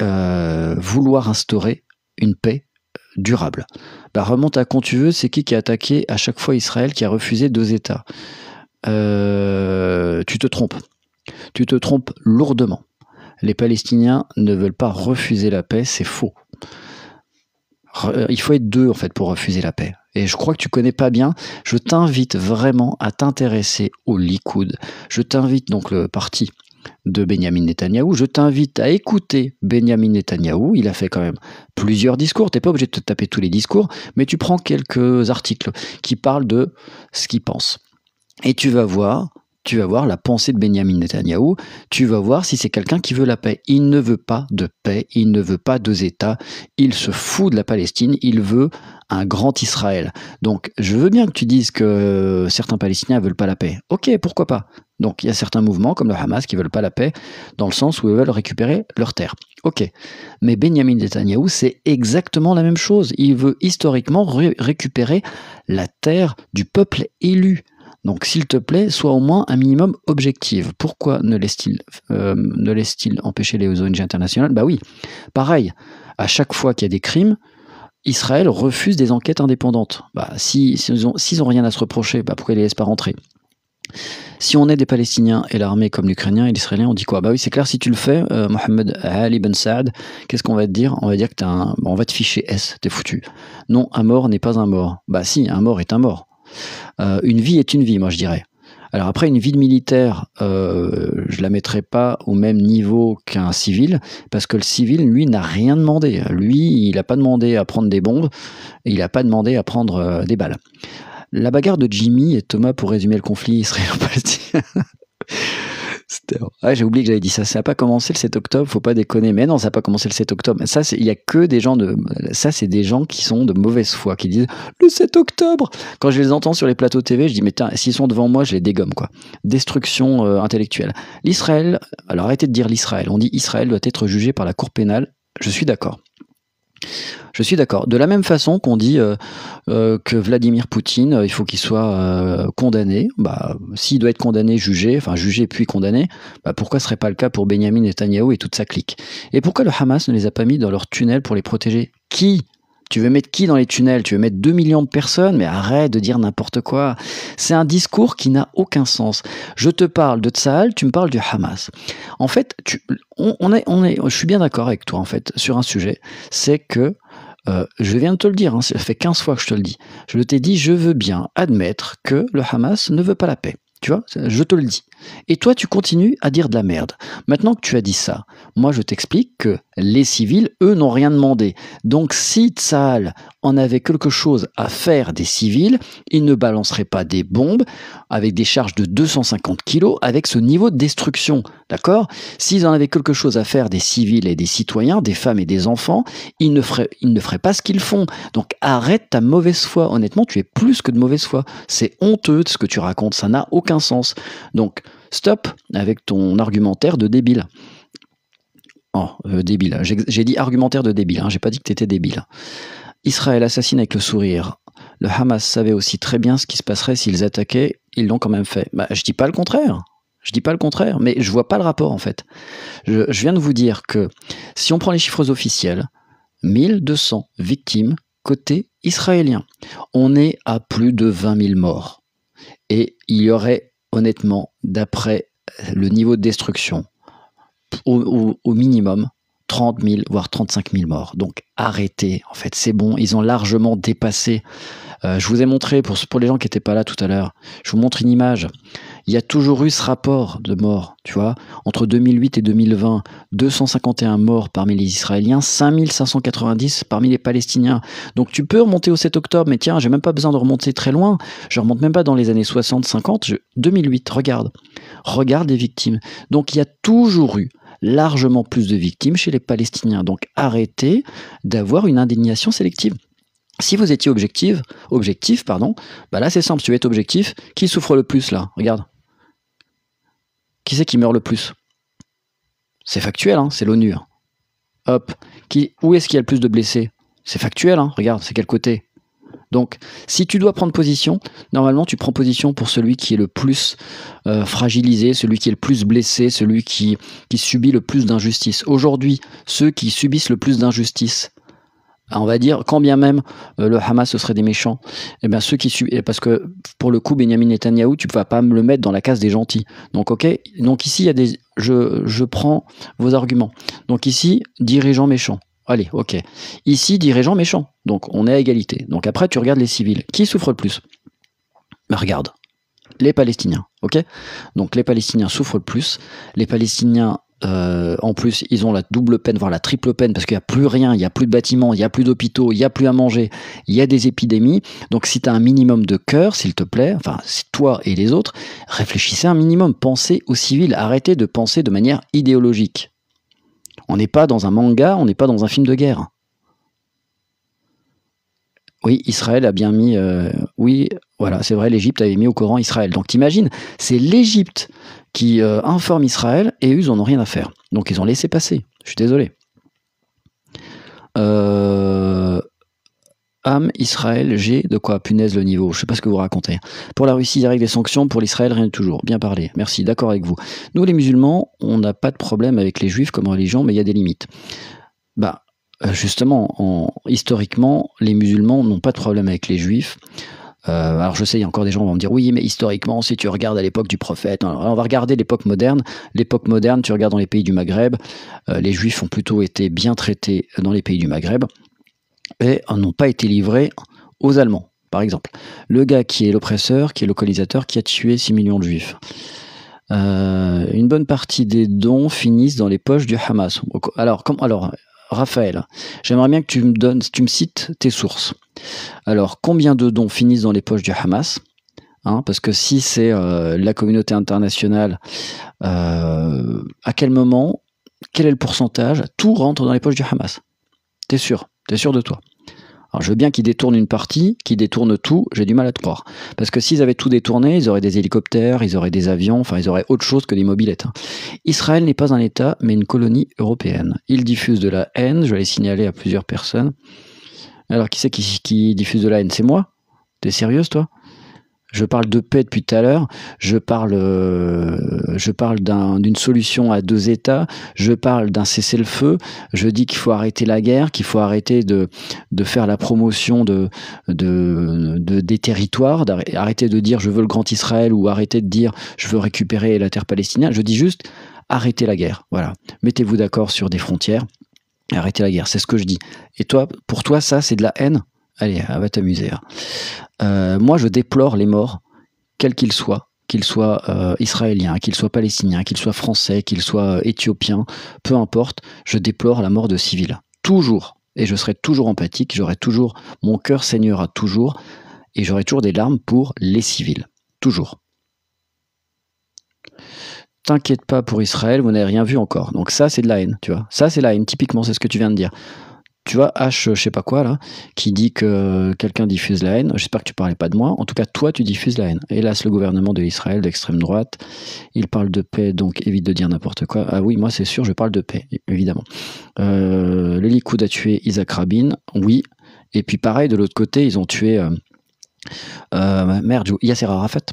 vouloir instaurer une paix durable. Remonte à quand tu veux, c'est qui a attaqué à chaque fois Israël, qui a refusé 2 États? Tu te trompes. Tu te trompes lourdement. Les Palestiniens ne veulent pas refuser la paix, c'est faux. Il faut être 2 en fait pour refuser la paix. Et je crois que tu connais pas bien. Je t'invite vraiment à t'intéresser au Likoud. Je t'invite donc le parti de Benyamin Netanyahou. Je t'invite à écouter Benyamin Netanyahou. Il a fait quand même plusieurs discours. Tu n'es pas obligé de te taper tous les discours, mais tu prends quelques articles qui parlent de ce qu'il pense. Et tu vas voir la pensée de Benyamin Netanyahou, tu vas voir si c'est quelqu'un qui veut la paix. Il ne veut pas de paix, il ne veut pas 2 États, il se fout de la Palestine, il veut un grand Israël. Donc je veux bien que tu dises que certains Palestiniens ne veulent pas la paix. Ok, pourquoi pas? Donc il y a certains mouvements comme le Hamas qui ne veulent pas la paix, dans le sens où ils veulent récupérer leurs terres. Ok, mais Benyamin Netanyahou, c'est exactement la même chose. Il veut historiquement récupérer la terre du peuple élu. Donc, s'il te plaît, sois au moins un minimum objectif. Pourquoi ne laisse-t-il empêcher les ONG internationales? Oui, pareil, à chaque fois qu'il y a des crimes, Israël refuse des enquêtes indépendantes. S'ils n'ont rien à se reprocher, pourquoi ils les laissent pas rentrer? Si on est des Palestiniens et l'armée comme l'Ukrainien et l'Israélien, on dit quoi? Oui, c'est clair, si tu le fais, Mohamed Ali Ben Saad, qu'est-ce qu'on va te dire? On va dire que on va te ficher S, t'es foutu. Non, un mort n'est pas un mort. Si, un mort est un mort. Une vie est une vie, moi je dirais. Alors après, une vie de militaire, je la mettrai pas au même niveau qu'un civil, parce que le civil, lui, n'a rien demandé. Lui, il n'a pas demandé à prendre des bombes, et il n'a pas demandé à prendre des balles. La bagarre de Jimmy et Thomas, pour résumer le conflit israélo-palestinien. J'ai oublié que j'avais dit ça. Ça n'a pas commencé le 7 octobre, faut pas déconner. Mais non, ça n'a pas commencé le 7 octobre. Ça, il y a que des gens c'est des gens qui sont de mauvaise foi, qui disent le 7 octobre. Quand je les entends sur les plateaux TV, je dis mais s'ils sont devant moi, je les dégomme quoi. Destruction intellectuelle. L'Israël. Alors arrêtez de dire l'Israël. On dit Israël doit être jugé par la Cour pénale. Je suis d'accord. Je suis d'accord. De la même façon qu'on dit que Vladimir Poutine, il faut qu'il soit condamné. S'il doit être condamné, jugé puis condamné, pourquoi ce serait pas le cas pour Benyamin Netanyahou et toute sa clique? Et pourquoi le Hamas ne les a pas mis dans leurs tunnels pour les protéger? Qui? Tu veux mettre qui dans les tunnels? Tu veux mettre 2 millions de personnes? Mais arrête de dire n'importe quoi. C'est un discours qui n'a aucun sens. Je te parle de Tsahal, tu me parles du Hamas. En fait, je suis bien d'accord avec toi en fait sur un sujet, c'est que je viens de te le dire, hein, ça fait 15 fois que je te le dis. Je t'ai dit, je veux bien admettre que le Hamas ne veut pas la paix. Tu vois, je te le dis. Et toi, tu continues à dire de la merde. Maintenant que tu as dit ça, moi, je t'explique que les civils, eux, n'ont rien demandé. Donc, si Tsahal en avait quelque chose à faire des civils, il ne balancerait pas des bombes avec des charges de 250 kilos avec ce niveau de destruction. D'accord? S'ils en avaient quelque chose à faire des civils et des citoyens, des femmes et des enfants, ils ne feraient pas ce qu'ils font. Donc, arrête ta mauvaise foi. Honnêtement, tu es plus que de mauvaise foi. C'est honteux ce que tu racontes. Ça n'a aucun sens. Donc, stop avec ton argumentaire de débile. Oh, débile. J'ai dit argumentaire de débile, hein, j'ai pas dit que t'étais débile. Israël assassine avec le sourire. Le Hamas savait aussi très bien ce qui se passerait s'ils attaquaient, ils l'ont quand même fait. Bah, je dis pas le contraire. Je dis pas le contraire, mais je vois pas le rapport en fait. Je viens de vous dire que si on prend les chiffres officiels, 1200 victimes côté israélien. On est à plus de 20 000 morts. Et il y aurait, honnêtement, d'après le niveau de destruction, au minimum 30 000, voire 35 000 morts. Donc arrêtez, en fait, c'est bon, ils ont largement dépassé. Je vous ai montré, pour les gens qui n'étaient pas là tout à l'heure, je vous montre une image. Il y a toujours eu ce rapport de morts, tu vois. Entre 2008 et 2020, 251 morts parmi les Israéliens, 5590 parmi les Palestiniens. Donc tu peux remonter au 7 octobre, mais tiens, j'ai même pas besoin de remonter très loin. Je remonte même pas dans les années 60, 50. 2008, regarde. Regarde les victimes. Donc il y a toujours eu largement plus de victimes chez les Palestiniens. Donc arrêtez d'avoir une indignation sélective. Si vous étiez objectif, bah là c'est simple, si tu es objectif, qui souffre le plus là? Regarde. Qui c'est qui meurt le plus? C'est factuel, hein, c'est l'ONU. Hein. Hop. Où est-ce qu'il y a le plus de blessés? C'est factuel, hein, regarde, c'est quel côté? Donc, si tu dois prendre position, normalement tu prends position pour celui qui est le plus fragilisé, celui qui est le plus blessé, celui qui subit le plus d'injustice. Aujourd'hui, ceux qui subissent le plus d'injustice, on va dire, quand bien même le Hamas ce serait des méchants, et bien ceux qui subissent, parce que pour le coup Benyamin Netanyahou, tu ne vas pas me le mettre dans la case des gentils. Donc ok, donc ici il y a des, je prends vos arguments. Donc ici dirigeants méchants. Allez, ok. Ici dirigeants méchants. Donc on est à égalité. Donc après tu regardes les civils. Qui souffre le plus? Ben, regarde, les Palestiniens. Ok. Donc les Palestiniens souffrent le plus. Les Palestiniens en plus, ils ont la double peine, voire la triple peine, parce qu'il n'y a plus rien, il n'y a plus de bâtiments, il n'y a plus d'hôpitaux, il n'y a plus à manger, il y a des épidémies. Donc si tu as un minimum de cœur, s'il te plaît, enfin, c'est toi et les autres, réfléchissez un minimum, pensez aux civils, arrêtez de penser de manière idéologique. On n'est pas dans un manga, on n'est pas dans un film de guerre. Oui, Israël a bien mis... oui, voilà, c'est vrai, l'Égypte avait mis au Coran Israël. Donc t'imagines, c'est l'Égypte qui informe Israël et eux, ils n'en ont rien à faire. Donc ils ont laissé passer. Je suis désolé. Israël, G, de quoi? Punaise le niveau. Je sais pas ce que vous racontez. Pour la Russie, direct des sanctions. Pour l'Israël, rien de toujours. Bien parlé. Merci, d'accord avec vous. Nous, les musulmans, on n'a pas de problème avec les juifs comme religion, mais il y a des limites. Bah... justement, historiquement, les musulmans n'ont pas de problème avec les juifs. Alors je sais, il y a encore des gens qui vont me dire oui, mais historiquement, si tu regardes à l'époque du prophète, alors on va regarder l'époque moderne. L'époque moderne, tu regardes dans les pays du Maghreb, les juifs ont plutôt été bien traités dans les pays du Maghreb et n'ont pas été livrés aux Allemands, par exemple. Le gars qui est l'oppresseur, qui est le colonisateur, qui a tué 6 millions de juifs. Une bonne partie des dons finissent dans les poches du Hamas. Alors, Raphaël, j'aimerais bien que tu me cites tes sources. Alors, combien de dons finissent dans les poches du Hamas? Parce que si c'est la communauté internationale, à quel moment, quel est le pourcentage? Tout rentre dans les poches du Hamas. T'es sûr? T'es sûr de toi? Alors, je veux bien qu'ils détournent une partie, qu'ils détournent tout, j'ai du mal à te croire. Parce que s'ils avaient tout détourné, ils auraient des hélicoptères, ils auraient des avions, enfin ils auraient autre chose que des mobylettes. Israël n'est pas un État, mais une colonie européenne. Ils diffusent de la haine, je vais les signaler à plusieurs personnes. Alors qui c'est qui diffuse de la haine? C'est moi? T'es sérieuse toi? Je parle de paix depuis tout à l'heure, je parle d'une solution à 2 États, je parle d'un cessez-le-feu, je dis qu'il faut arrêter la guerre, qu'il faut arrêter de faire la promotion des territoires, arrêter de dire je veux le grand Israël ou arrêter de dire je veux récupérer la terre palestinienne. Je dis juste arrêtez la guerre, voilà. Mettez-vous d'accord sur des frontières. Arrêtez la guerre, c'est ce que je dis. Et toi, pour toi, ça, c'est de la haine? Allez, va t'amuser. Moi, je déplore les morts, quels qu'ils soient israéliens, qu'ils soient palestiniens, qu'ils soient français, qu'ils soient éthiopiens, peu importe, je déplore la mort de civils. Toujours. Et je serai toujours empathique, mon cœur saignera toujours, et j'aurai toujours des larmes pour les civils. Toujours. T'inquiète pas pour Israël, vous n'avez rien vu encore. Donc ça, c'est de la haine, tu vois. Ça, c'est la haine, typiquement, c'est ce que tu viens de dire. Tu vois, H, je sais pas quoi, là, qui dit que quelqu'un diffuse la haine. J'espère que tu parlais pas de moi. En tout cas, toi, tu diffuses la haine. Hélas, le gouvernement de Israël, d'extrême droite, il parle de paix, donc évite de dire n'importe quoi. Ah oui, moi, c'est sûr, je parle de paix, évidemment. Le Likoud a tué Isaac Rabin, oui. Et puis pareil, de l'autre côté, ils ont tué Yasser Arafat.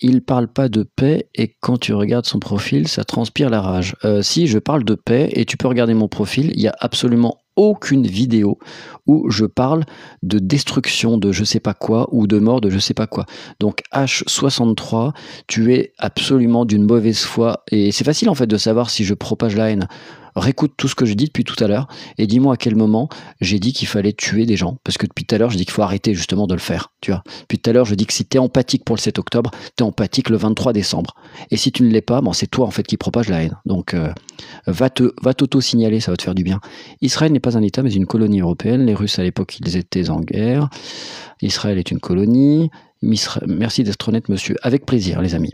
Il parle pas de paix et quand tu regardes son profil, ça transpire la rage. Si, je parle de paix et tu peux regarder mon profil, il y a absolument aucune vidéo où je parle de destruction de je sais pas quoi ou de mort de je sais pas quoi. Donc H63, tu es absolument d'une mauvaise foi et c'est facile en fait de savoir si je propage la haine. Réécoute tout ce que j'ai dit depuis tout à l'heure et dis-moi à quel moment j'ai dit qu'il fallait tuer des gens. Parce que depuis tout à l'heure, je dis qu'il faut arrêter justement de le faire. Tu vois. Depuis tout à l'heure, je dis que si tu es empathique pour le 7 octobre, tu es empathique le 23 décembre. Et si tu ne l'es pas, bon, c'est toi en fait qui propage la haine. Donc va t'auto-signaler, ça va te faire du bien. Israël n'est pas un État, mais une colonie européenne. Les Russes à l'époque, ils étaient en guerre. Israël est une colonie. Merci d'être honnête, monsieur. Avec plaisir, les amis.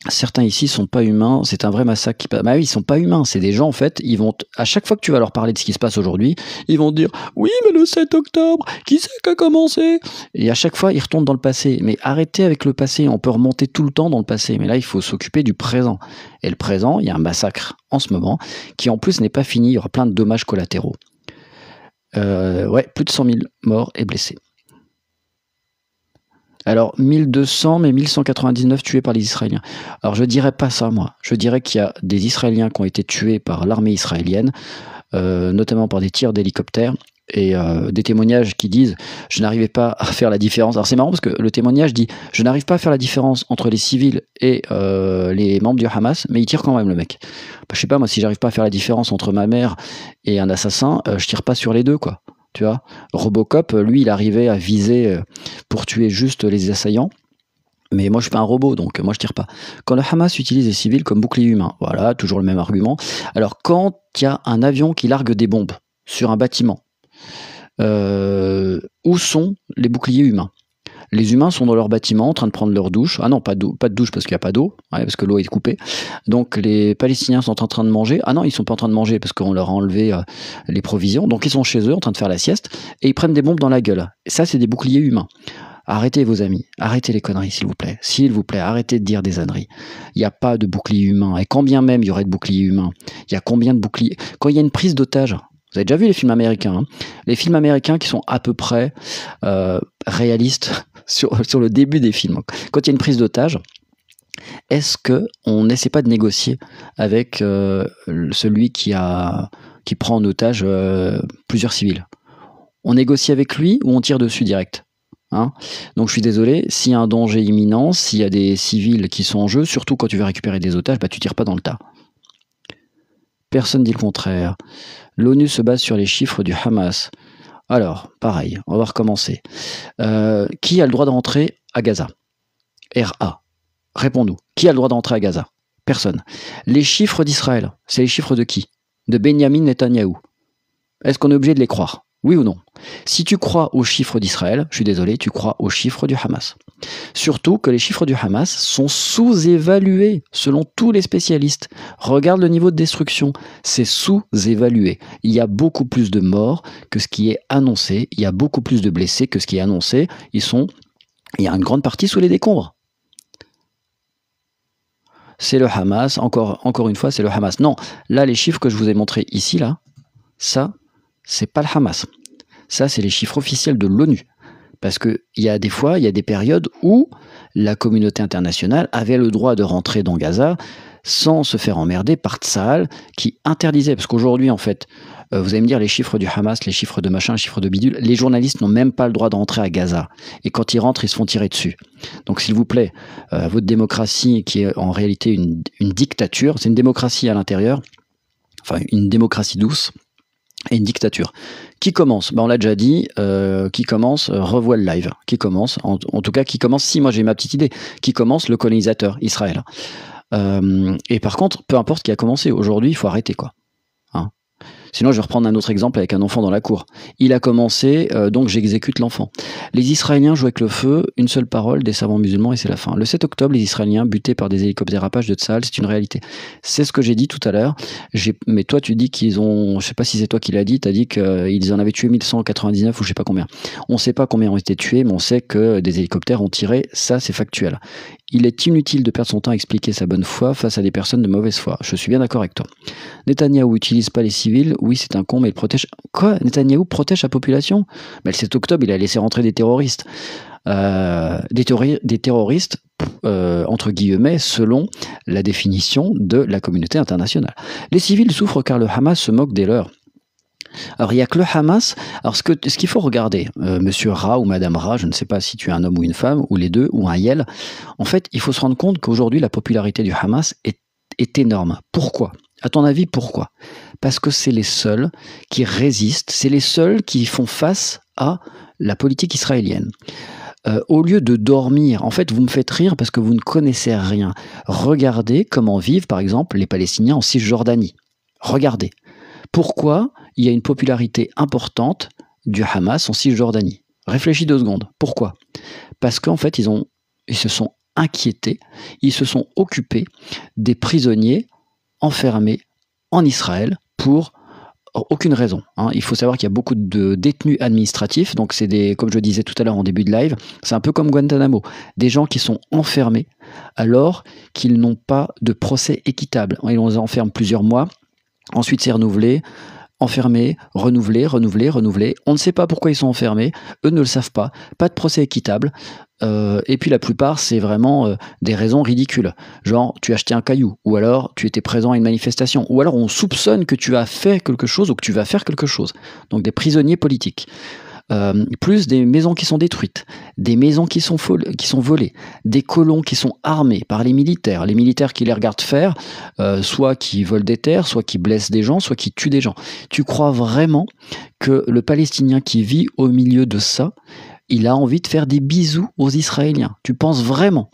Certains ici sont pas humains, c'est un vrai massacre qui passe. Bah oui, ils sont pas humains, c'est des gens en fait, ils vont à chaque fois que tu vas leur parler de ce qui se passe aujourd'hui, ils vont dire oui, mais le 7 octobre, qui c'est qui a commencé? Et à chaque fois, ils retournent dans le passé. Mais arrêtez avec le passé, on peut remonter tout le temps dans le passé, mais là, il faut s'occuper du présent. Et le présent, il y a un massacre en ce moment qui en plus n'est pas fini, il y aura plein de dommages collatéraux. Ouais, plus de 100 000 morts et blessés. Alors, 1200, mais 1199 tués par les Israéliens. Alors, je dirais pas ça, moi. Je dirais qu'il y a des Israéliens qui ont été tués par l'armée israélienne, notamment par des tirs d'hélicoptères, et des témoignages qui disent « Je n'arrivais pas à faire la différence ». Alors, c'est marrant parce que le témoignage dit « Je n'arrive pas à faire la différence entre les civils et les membres du Hamas, mais il tire quand même, le mec. Bah, je sais pas, moi, si j'arrive pas à faire la différence entre ma mère et un assassin, je tire pas sur les deux, quoi. » Tu vois, Robocop, lui, il arrivait à viser pour tuer juste les assaillants. Mais moi, je suis pas un robot, donc moi, je tire pas. Quand le Hamas utilise les civils comme bouclier humain, voilà, toujours le même argument. Alors, quand il y a un avion qui largue des bombes sur un bâtiment, où sont les boucliers humains? Les humains sont dans leur bâtiment en train de prendre leur douche. Ah non, pas de douche parce qu'il n'y a pas d'eau, ouais, parce que l'eau est coupée. Donc les Palestiniens sont en train de manger. Ah non, ils sont pas en train de manger parce qu'on leur a enlevé les provisions. Donc ils sont chez eux en train de faire la sieste et ils prennent des bombes dans la gueule. Et ça, c'est des boucliers humains. Arrêtez vos amis, arrêtez les conneries s'il vous plaît. S'il vous plaît, arrêtez de dire des âneries. Il n'y a pas de bouclier humain. Et quand bien même il y aurait de boucliers humains, il y a combien de boucliers? Quand il y a une prise d'otage, vous avez déjà vu les films américains, hein, les films américains qui sont à peu près réalistes sur le début des films. Quand il y a une prise d'otage, est-ce qu'on n'essaie pas de négocier avec celui qui prend en otage plusieurs civils? On négocie avec lui ou on tire dessus direct, hein? Donc je suis désolé, s'il y a un danger imminent, s'il y a des civils qui sont en jeu, surtout quand tu veux récupérer des otages, bah tu tires pas dans le tas. Personne dit le contraire. L'ONU se base sur les chiffres du Hamas. Alors, pareil, on va recommencer. Qui a le droit de rentrer à Gaza? RA. Réponds-nous. Qui a le droit d'entrer à Gaza? Personne. Les chiffres d'Israël, c'est les chiffres de qui? De Benjamin Netanyahou. Est-ce qu'on est obligé de les croire? Oui ou non? Si tu crois aux chiffres d'Israël, je suis désolé, tu crois aux chiffres du Hamas. Surtout que les chiffres du Hamas sont sous-évalués selon tous les spécialistes. Regarde le niveau de destruction, c'est sous-évalué. Il y a beaucoup plus de morts que ce qui est annoncé, il y a beaucoup plus de blessés que ce qui est annoncé. Il y a une grande partie sous les décombres. C'est le Hamas, encore une fois, c'est le Hamas. Non, là, les chiffres que je vous ai montrés ici, là, ça, c'est pas le Hamas. Ça, c'est les chiffres officiels de l'ONU. Parce qu'il y a des fois, il y a des périodes où la communauté internationale avait le droit de rentrer dans Gaza sans se faire emmerder par Tsahal qui interdisait, parce qu'aujourd'hui en fait, vous allez me dire les chiffres du Hamas, les chiffres de machin, les chiffres de bidule, les journalistes n'ont même pas le droit de rentrer à Gaza. Et quand ils rentrent, ils se font tirer dessus. Donc s'il vous plaît, votre démocratie qui est en réalité une dictature, c'est une démocratie à l'intérieur, enfin une démocratie douce, et une dictature. Qui commence? On l'a déjà dit, qui commence, revoit le live. Qui commence, en tout cas, qui commence, si moi j'ai ma petite idée, qui commence le colonisateur, Israël. Et par contre, peu importe qui a commencé, aujourd'hui, il faut arrêter, quoi. Sinon, je vais reprendre un autre exemple avec un enfant dans la cour. Il a commencé, donc j'exécute l'enfant. Les Israéliens jouent avec le feu, une seule parole des savants musulmans et c'est la fin. Le 7 octobre, les Israéliens butés par des hélicoptères Apache de Tsahal, c'est une réalité. C'est ce que j'ai dit tout à l'heure. Mais toi, tu dis qu'ils ont, je sais pas si c'est toi qui l'as dit, tu as dit qu'ils en avaient tué 1199 ou je sais pas combien. On sait pas combien ont été tués, mais on sait que des hélicoptères ont tiré, ça c'est factuel. Il est inutile de perdre son temps à expliquer sa bonne foi face à des personnes de mauvaise foi. Je suis bien d'accord avec toi. Netanyahou n'utilise pas les civils. Oui, c'est un con, mais il protège... Quoi? Netanyahou protège la population? Le 7 octobre, il a laissé rentrer des terroristes. Des terroristes, entre guillemets, selon la définition de la communauté internationale. Les civils souffrent car le Hamas se moque des leurs. Alors, il n'y a que le Hamas. Alors, ce qu'il faut regarder, monsieur Ra ou madame Ra, je ne sais pas si tu es un homme ou une femme, ou les deux, ou un Yel, en fait, il faut se rendre compte qu'aujourd'hui, la popularité du Hamas est énorme. Pourquoi? À ton avis, pourquoi? Parce que c'est les seuls qui résistent, c'est les seuls qui font face à la politique israélienne. Au lieu de dormir, en fait, vous me faites rire parce que vous ne connaissez rien. Regardez comment vivent, par exemple, les Palestiniens en Cisjordanie. Regardez. Pourquoi il y a une popularité importante du Hamas en Cisjordanie? Réfléchis 2 secondes. Pourquoi? Parce qu'en fait, ils se sont inquiétés, ils se sont occupés des prisonniers enfermés en Israël pour aucune raison. Il faut savoir qu'il y a beaucoup de détenus administratifs, donc c'est des, comme je disais tout à l'heure en début de live, c'est un peu comme Guantanamo, des gens qui sont enfermés alors qu'ils n'ont pas de procès équitable. Ils les enferment plusieurs mois, ensuite c'est renouvelé, enfermés, renouvelés. On ne sait pas pourquoi ils sont enfermés, eux ne le savent pas de procès équitable. Et puis la plupart, c'est vraiment des raisons ridicules. Genre, tu as acheté un caillou, ou alors tu étais présent à une manifestation, ou alors on soupçonne que tu as fait quelque chose ou que tu vas faire quelque chose. Donc des prisonniers politiques. Plus des maisons qui sont détruites, des maisons qui sont volées, des colons qui sont armés par les militaires qui les regardent faire, soit qui volent des terres, soit qui blessent des gens, soit qui tuent des gens. Tu crois vraiment que le Palestinien qui vit au milieu de ça, il a envie de faire des bisous aux Israéliens? Tu penses vraiment?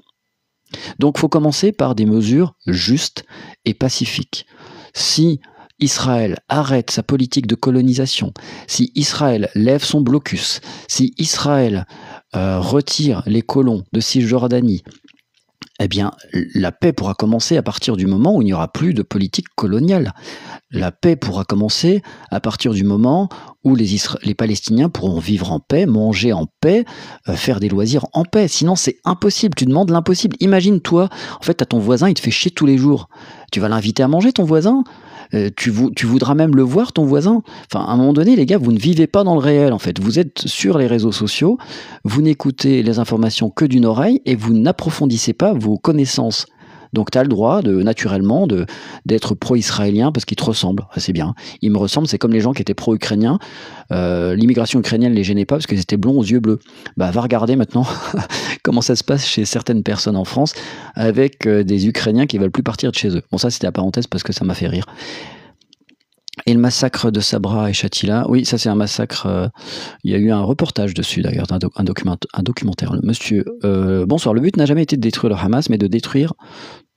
Donc il faut commencer par des mesures justes et pacifiques. Si Israël arrête sa politique de colonisation, si Israël lève son blocus, si Israël retire les colons de Cisjordanie, eh bien, la paix pourra commencer à partir du moment où il n'y aura plus de politique coloniale. La paix pourra commencer à partir du moment où les Palestiniens pourront vivre en paix, manger en paix, faire des loisirs en paix. Sinon, c'est impossible. Tu demandes l'impossible. Imagine-toi, en fait, t'as ton voisin, il te fait chier tous les jours. Tu vas l'inviter à manger, ton voisin? Tu voudras même le voir, ton voisin? Enfin, à un moment donné, les gars, vous ne vivez pas dans le réel, en fait. Vous êtes sur les réseaux sociaux, vous n'écoutez les informations que d'une oreille et vous n'approfondissez pas vos connaissances. Donc tu as le droit, naturellement, d'être pro-israélien parce qu'il te ressemble. C'est bien. Il me ressemble, c'est comme les gens qui étaient pro-ukrainiens. L'immigration ukrainienne ne les gênait pas parce qu'ils étaient blonds aux yeux bleus. Va regarder maintenant comment ça se passe chez certaines personnes en France avec des Ukrainiens qui ne veulent plus partir de chez eux. Bon, ça, c'était la parenthèse parce que ça m'a fait rire. Et le massacre de Sabra et Shatila, oui, ça c'est un massacre, il y a eu un reportage dessus d'ailleurs, un documentaire. Monsieur, bonsoir, le but n'a jamais été de détruire le Hamas, mais de détruire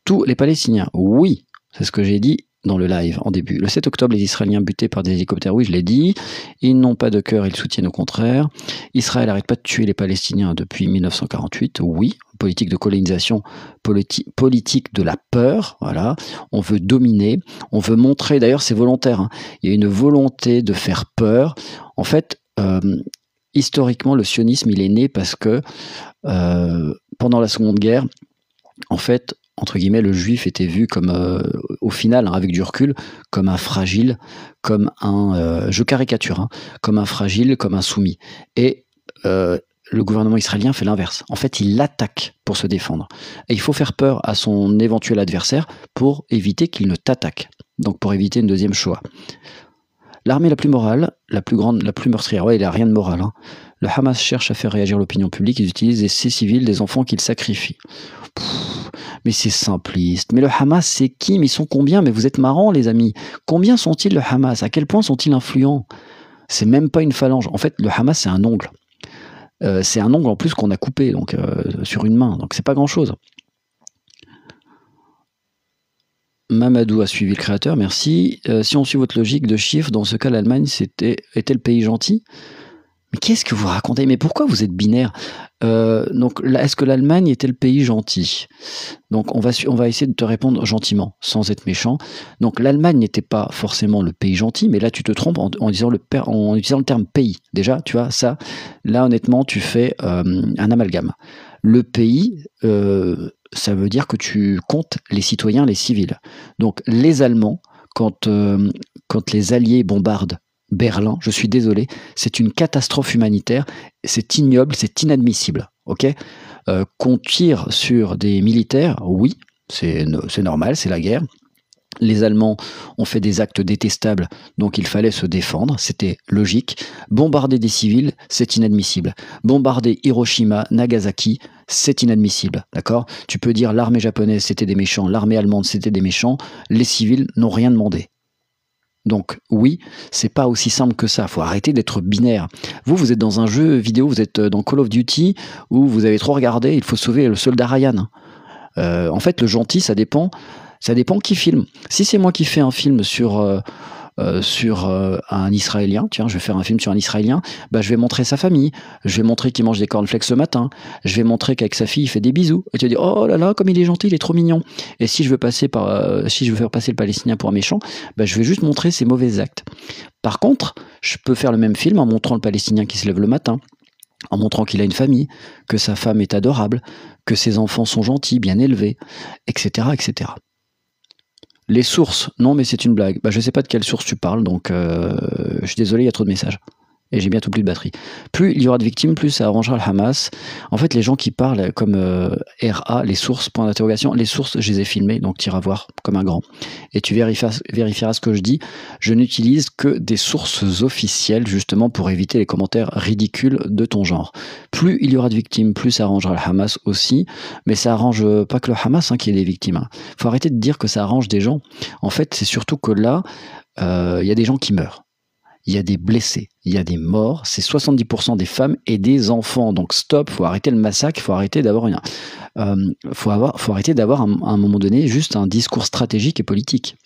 tous les Palestiniens. Oui, c'est ce que j'ai dit dans le live en début. Le 7 octobre, les Israéliens butés par des hélicoptères, oui, je l'ai dit. Ils n'ont pas de cœur, ils soutiennent au contraire. Israël n'arrête pas de tuer les Palestiniens depuis 1948, oui. Politique de colonisation, politique de la peur, voilà. On veut dominer, on veut montrer, d'ailleurs c'est volontaire, il y a une volonté de faire peur. En fait, historiquement, le sionisme, il est né parce que pendant la Seconde Guerre, en fait, entre guillemets, le juif était vu comme, au final, avec du recul, comme un fragile, comme un, je caricature, comme un fragile, comme un soumis. Et le gouvernement israélien fait l'inverse. En fait, il l'attaque pour se défendre. Et il faut faire peur à son éventuel adversaire pour éviter qu'il ne t'attaque. Donc pour éviter une deuxième Shoah. L'armée la plus morale, la plus grande, la plus meurtrière, ouais, il n'a rien de moral. Hein. Le Hamas cherche à faire réagir l'opinion publique, ils utilisent ces civils, des enfants qu'ils sacrifient. Mais c'est simpliste. Mais le Hamas, c'est qui? Mais ils sont combien? Mais vous êtes marrants, les amis. Combien sont-ils le Hamas? À quel point sont-ils influents? C'est même pas une phalange. En fait, le Hamas, c'est un ongle. C'est un ongle en plus qu'on a coupé donc, sur une main. Donc c'est pas grand-chose. Mamadou a suivi le créateur, merci. Si on suit votre logique de chiffres, dans ce cas, l'Allemagne était le pays gentil? Mais qu'est-ce que vous racontez? Mais pourquoi vous êtes binaire? Donc, est-ce que l'Allemagne était le pays gentil? Donc, on va essayer de te répondre gentiment, sans être méchant. Donc, l'Allemagne n'était pas forcément le pays gentil, mais là, tu te trompes en utilisant le terme pays. Déjà, tu vois, ça, là, honnêtement, tu fais un amalgame. Le pays, ça veut dire que tu comptes les citoyens, les civils. Donc, les Allemands, quand les Alliés bombardent Berlin, je suis désolé, c'est une catastrophe humanitaire, c'est ignoble, c'est inadmissible, ok? Qu'on tire sur des militaires, oui, c'est normal, c'est la guerre. Les Allemands ont fait des actes détestables, donc il fallait se défendre, c'était logique. Bombarder des civils, c'est inadmissible. Bombarder Hiroshima, Nagasaki, c'est inadmissible, d'accord? Tu peux dire l'armée japonaise, c'était des méchants, l'armée allemande, c'était des méchants, les civils n'ont rien demandé. Donc oui, c'est pas aussi simple que ça, faut arrêter d'être binaire. Vous êtes dans un jeu vidéo, vous êtes dans Call of Duty, où vous avez trop regardé, il faut sauver le soldat Ryan. En fait, le gentil, ça dépend qui filme. Si c'est moi qui fais un film sur un Israélien, tiens, je vais faire un film sur un Israélien, bah, je vais montrer sa famille, je vais montrer qu'il mange des cornflakes ce matin, je vais montrer qu'avec sa fille, il fait des bisous, et tu vas dire, oh là là, comme il est gentil, il est trop mignon. Et si je veux faire passer le Palestinien pour un méchant, bah, je vais juste montrer ses mauvais actes. Par contre, je peux faire le même film en montrant le Palestinien qui se lève le matin, en montrant qu'il a une famille, que sa femme est adorable, que ses enfants sont gentils, bien élevés, etc., etc. Les sources, non mais c'est une blague. Bah, je sais pas de quelle source tu parles, donc je suis désolé, il y a trop de messages. Et j'ai bientôt plus de batterie. Plus il y aura de victimes, plus ça arrangera le Hamas. En fait, les gens qui parlent comme RA, les sources, point d'interrogation, les sources, je les ai filmées, donc tu iras voir comme un grand. Et tu vérifieras ce que je dis. Je n'utilise que des sources officielles, justement, pour éviter les commentaires ridicules de ton genre. Plus il y aura de victimes, plus ça arrangera le Hamas aussi. Mais ça arrange pas que le Hamas qui ait des victimes. Faut arrêter de dire que ça arrange des gens. En fait, c'est surtout que là, il y a des gens qui meurent. Il y a des blessés, il y a des morts, c'est 70% des femmes et des enfants. Donc stop, faut arrêter le massacre, faut arrêter d'avoir faut arrêter d'avoir à un moment donné juste un discours stratégique et politique.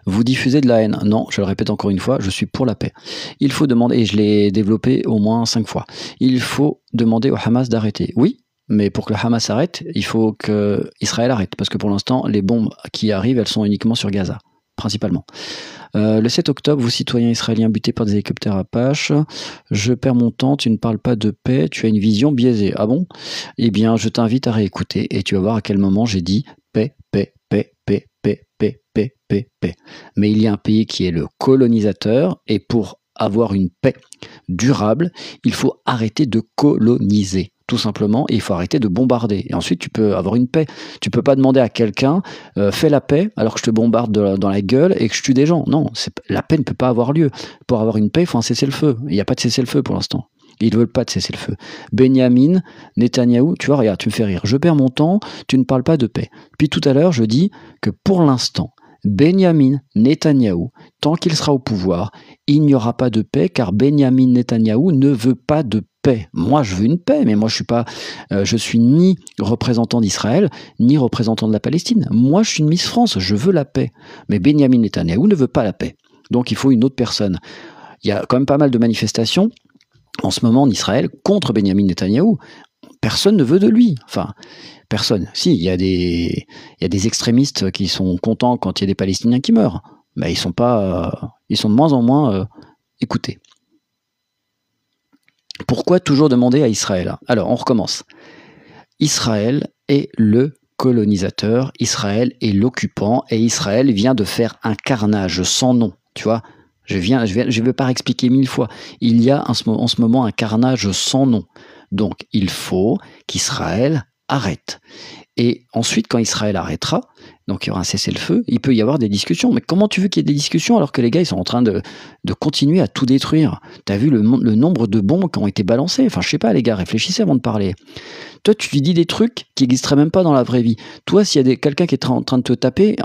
Vous diffusez de la haine. Non, je le répète encore une fois, je suis pour la paix. Il faut demander, et je l'ai développé au moins 5 fois, il faut demander au Hamas d'arrêter. Oui, mais pour que le Hamas arrête, il faut que Israël arrête, parce que pour l'instant, les bombes qui arrivent, elles sont uniquement sur Gaza, principalement. Le 7 octobre, vous citoyens israéliens butés par des hélicoptères Apache, je perds mon temps, tu ne parles pas de paix, tu as une vision biaisée. Ah bon? Eh bien, je t'invite à réécouter et tu vas voir à quel moment j'ai dit paix, paix, paix, paix, paix, paix, paix, paix, paix. Mais il y a un pays qui est le colonisateur et pour avoir une paix durable, il faut arrêter de coloniser. Tout simplement, et il faut arrêter de bombarder. Et ensuite, tu peux avoir une paix. Tu peux pas demander à quelqu'un fais la paix alors que je te bombarde dans la gueule et que je tue des gens. Non, la paix ne peut pas avoir lieu. Pour avoir une paix, il faut un cessez-le-feu. Il n'y a pas de cessez-le-feu pour l'instant. Ils ne veulent pas de cessez-le-feu. Benyamin Netanyahou, tu vois, regarde, tu me fais rire. Je perds mon temps, tu ne parles pas de paix. Puis tout à l'heure, je dis que pour l'instant, Benyamin Netanyahou, tant qu'il sera au pouvoir, il n'y aura pas de paix car Benyamin Netanyahou ne veut pas de paix. Moi, je veux une paix, mais moi, je suis ni représentant d'Israël, ni représentant de la Palestine. Moi, je suis une Miss France, je veux la paix. Mais Benyamin Netanyahou ne veut pas la paix. Donc, il faut une autre personne. Il y a quand même pas mal de manifestations en ce moment en Israël contre Benyamin Netanyahou. Personne ne veut de lui. Enfin, personne. Si, il y a des extrémistes qui sont contents quand il y a des Palestiniens qui meurent. Mais ils sont de moins en moins écoutés. Pourquoi toujours demander à Israël? Alors, on recommence. Israël est le colonisateur, Israël est l'occupant, et Israël vient de faire un carnage sans nom, tu vois. Je vais pas expliquer 1000 fois. Il y a en ce moment un carnage sans nom. Donc, il faut qu'Israël arrête. Et ensuite, quand Israël arrêtera, donc il y aura un cessez-le-feu, il peut y avoir des discussions. Mais comment tu veux qu'il y ait des discussions alors que les gars, ils sont en train de continuer à tout détruire? T'as vu le nombre de bombes qui ont été balancées? Enfin, je sais pas, les gars, réfléchissez avant de parler. Toi, tu lui dis des trucs qui n'existeraient même pas dans la vraie vie. Toi, s'il y a quelqu'un qui est en train de te taper,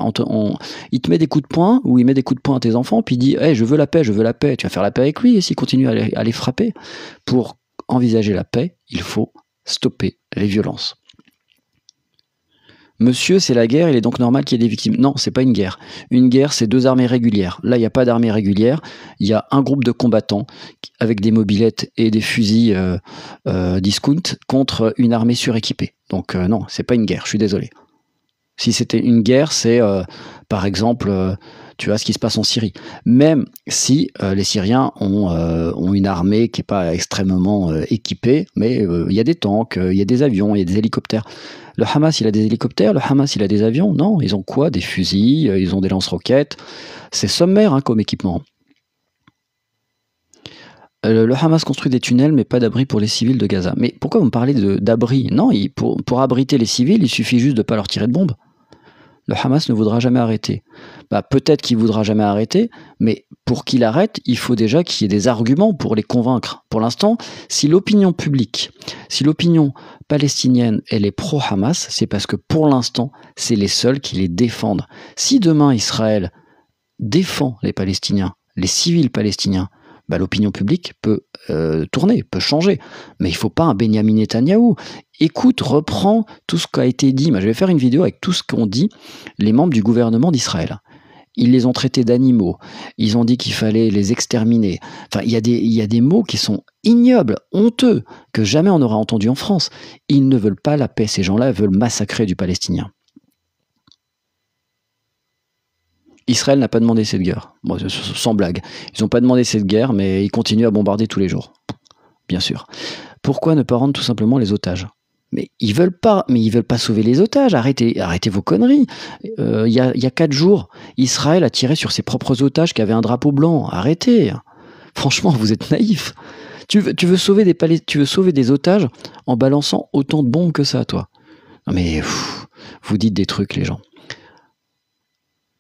il te met des coups de poing, ou il met des coups de poing à tes enfants, puis il dit hey, je veux la paix, je veux la paix. Tu vas faire la paix avec lui, et s'il continue à les frapper. Pour envisager la paix, il faut stopper les violences. Monsieur, c'est la guerre, il est donc normal qu'il y ait des victimes. Non, c'est pas une guerre. Une guerre, c'est deux armées régulières. Là, il n'y a pas d'armée régulière. Il y a un groupe de combattants avec des mobylettes et des fusils discount contre une armée suréquipée. Donc non, c'est pas une guerre, je suis désolé. Si c'était une guerre, c'est par exemple, tu vois ce qui se passe en Syrie. Même si les Syriens ont une armée qui n'est pas extrêmement équipée, mais il y a des tanks, il y a des avions, il y a des hélicoptères. Le Hamas, il a des hélicoptères, le Hamas, il a des avions. Non, ils ont quoi? Des fusils, ils ont des lance-roquettes. C'est sommaire hein, comme équipement. Le Hamas construit des tunnels, mais pas d'abri pour les civils de Gaza. Mais pourquoi vous me parlez d'abri? Non, pour abriter les civils, il suffit juste de ne pas leur tirer de bombes. Le Hamas ne voudra jamais arrêter. Bah, peut-être qu'il ne voudra jamais arrêter, mais pour qu'il arrête, il faut déjà qu'il y ait des arguments pour les convaincre. Pour l'instant, si l'opinion publique, si l'opinion palestinienne, elle est pro-Hamas, c'est parce que pour l'instant, c'est les seuls qui les défendent. Si demain Israël défend les Palestiniens, les civils palestiniens, bah, l'opinion publique peut tourner, peut changer. Mais il ne faut pas un Benyamin Netanyahou. Écoute, reprends tout ce qui a été dit. Moi, je vais faire une vidéo avec tout ce qu'ont dit les membres du gouvernement d'Israël. Ils les ont traités d'animaux. Ils ont dit qu'il fallait les exterminer. Enfin, il y a des mots qui sont ignobles, honteux, que jamais on n'aura entendu en France. Ils ne veulent pas la paix. Ces gens-là veulent massacrer du Palestinien. Israël n'a pas demandé cette guerre. Bon, sans blague. Ils n'ont pas demandé cette guerre, mais ils continuent à bombarder tous les jours. Bien sûr. Pourquoi ne pas rendre tout simplement les otages? Mais ils veulent pas sauver les otages. Arrêtez vos conneries. Il y a 4 jours, Israël a tiré sur ses propres otages qui avaient un drapeau blanc. Arrêtez. Franchement, vous êtes naïfs. Tu veux sauver des otages en balançant autant de bombes que ça, toi? Non mais vous dites des trucs, les gens.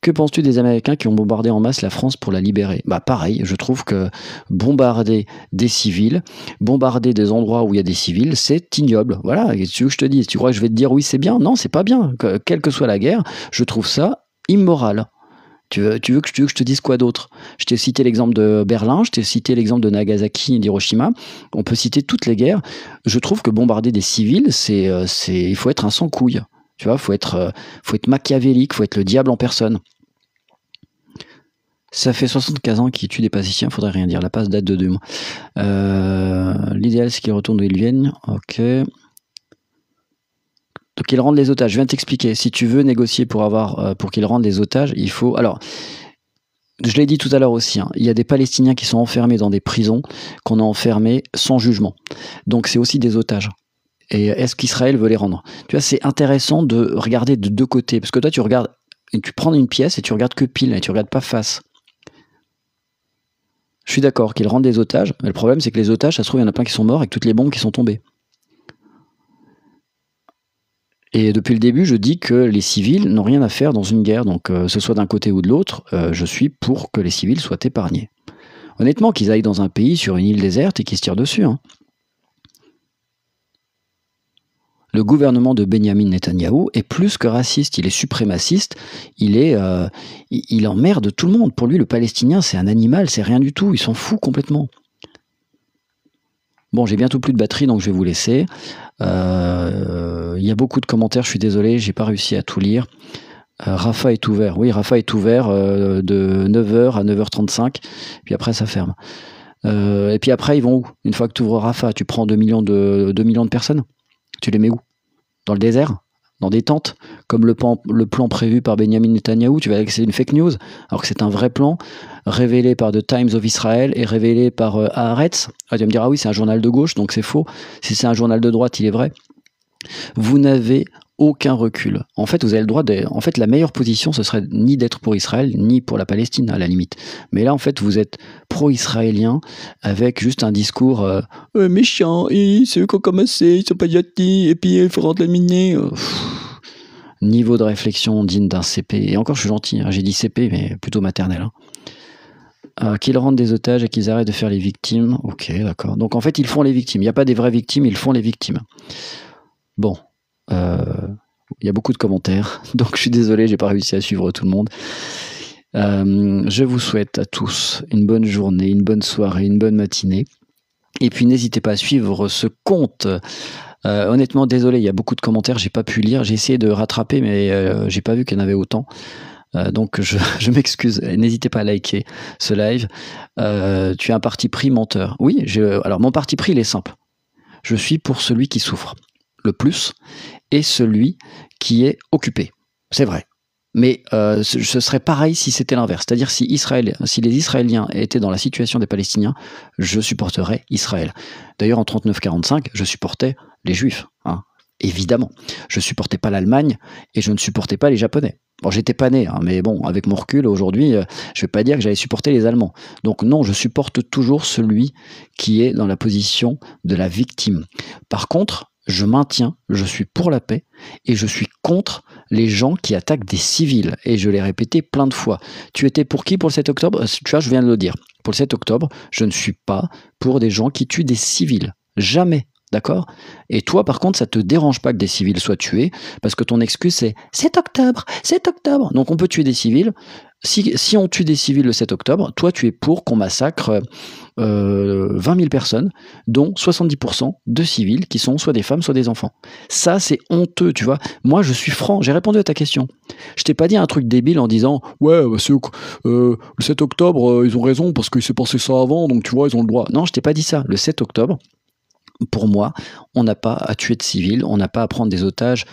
Que penses-tu des Américains qui ont bombardé en masse la France pour la libérer? Bah pareil, je trouve que bombarder des civils, bombarder des endroits où il y a des civils, c'est ignoble. Voilà, et tu veux que je te dise, tu crois que je vais te dire oui c'est bien? Non, c'est pas bien. Quelle que soit la guerre, je trouve ça immoral. Tu veux que je te dise quoi d'autre? Je t'ai cité l'exemple de Berlin, je t'ai cité l'exemple de Nagasaki et d'Hiroshima. On peut citer toutes les guerres. Je trouve que bombarder des civils, il faut être un sans-couille. Tu vois, faut être machiavélique, faut être le diable en personne. Ça fait 75 ans qu'ils tuent des Palestiniens, faudrait rien dire. La passe date de 2 mois. L'idéal, c'est qu'ils retournent d'où ils viennent. Ok. Donc, ils rendent les otages. Je viens de t'expliquer. Si tu veux négocier pour qu'ils rendent les otages, il faut. Alors, je l'ai dit tout à l'heure aussi. Hein, il y a des Palestiniens qui sont enfermés dans des prisons qu'on a enfermés sans jugement. Donc, c'est aussi des otages. Et est-ce qu'Israël veut les rendre? Tu vois, c'est intéressant de regarder de deux côtés. Parce que toi, tu prends une pièce et tu regardes que pile et tu regardes pas face. Je suis d'accord qu'ils rendent des otages, mais le problème c'est que les otages, ça se trouve, il y en a plein qui sont morts avec toutes les bombes qui sont tombées. Et depuis le début, je dis que les civils n'ont rien à faire dans une guerre, donc ce soit d'un côté ou de l'autre, je suis pour que les civils soient épargnés. Honnêtement, qu'ils aillent dans un pays sur une île déserte et qu'ils se tirent dessus. Hein. Le gouvernement de Benyamin Netanyahou est plus que raciste, il est suprémaciste, il emmerde tout le monde. Pour lui, le Palestinien, c'est un animal, c'est rien du tout, il s'en fout complètement. Bon, j'ai bientôt plus de batterie, donc je vais vous laisser. Il y a beaucoup de commentaires, je suis désolé, j'ai pas réussi à tout lire. Rafa est ouvert, oui, Rafa est ouvert de 9h à 9h35, puis après ça ferme. Et puis après, ils vont où? Une fois que tu ouvres Rafa, tu prends 2 millions de personnes? Tu les mets où? Dans le désert? Dans des tentes? Comme le plan prévu par Benyamin Netanyahou? Tu vas dire que c'est une fake news, alors que c'est un vrai plan, révélé par The Times of Israel et révélé par Haaretz. Ah, tu vas me dire, ah oui, c'est un journal de gauche, donc c'est faux. Si c'est un journal de droite, il est vrai. Vous n'avez aucun recul. En fait, vous avez le droit de... En fait, la meilleure position, ce serait ni d'être pour Israël, ni pour la Palestine, à la limite. Mais là, en fait, vous êtes pro-israélien avec juste un discours méchant, c'est eux qui ont commencé, ils sont pas gentils, et puis il faut rendre la miner. Niveau de réflexion digne d'un CP. Et encore, je suis gentil, hein, j'ai dit CP, mais plutôt maternel. Hein. Qu'ils rendent des otages et qu'ils arrêtent de faire les victimes. Ok, d'accord. Donc en fait, ils font les victimes. Il n'y a pas des vraies victimes, ils font les victimes. Bon. Il y a beaucoup de commentaires, donc je suis désolé, j'ai pas réussi à suivre tout le monde. Je vous souhaite à tous une bonne journée, une bonne soirée, une bonne matinée. Et puis n'hésitez pas à suivre ce compte. Honnêtement, désolé, il y a beaucoup de commentaires, j'ai pas pu lire. J'ai essayé de rattraper, mais j'ai pas vu qu'il y en avait autant. Donc je m'excuse. N'hésitez pas à liker ce live. Tu as un parti pris menteur. Oui, alors mon parti pris, il est simple. Je suis pour celui qui souffre le plus et celui qui est occupé. C'est vrai. Mais ce serait pareil si c'était l'inverse. C'est-à-dire si les Israéliens étaient dans la situation des Palestiniens, je supporterais Israël. D'ailleurs, en 39-45, je supportais les Juifs. Hein, évidemment. Je ne supportais pas l'Allemagne et je ne supportais pas les Japonais. Bon, j'étais pas né, hein, mais bon, avec mon recul, aujourd'hui, je ne vais pas dire que j'allais supporter les Allemands. Donc non, je supporte toujours celui qui est dans la position de la victime. Par contre, je maintiens, je suis pour la paix et je suis contre les gens qui attaquent des civils. Et je l'ai répété plein de fois. Tu étais pour qui pour le 7 octobre? Tu vois, je viens de le dire. Pour le 7 octobre, je ne suis pas pour des gens qui tuent des civils. Jamais. D'accord? Et toi, par contre, ça te dérange pas que des civils soient tués, parce que ton excuse, c'est 7 octobre, 7 octobre. Donc on peut tuer des civils. Si on tue des civils le 7 octobre, toi, tu es pour qu'on massacre 20 000 personnes, dont 70% de civils qui sont soit des femmes, soit des enfants. Ça, c'est honteux, tu vois. Moi, je suis franc, j'ai répondu à ta question. Je t'ai pas dit un truc débile en disant « Ouais, le 7 octobre, ils ont raison parce qu'il s'est passé ça avant, donc tu vois, ils ont le droit. » Non, je t'ai pas dit ça. Le 7 octobre, pour moi, on n'a pas à tuer de civils, on n'a pas à prendre des otages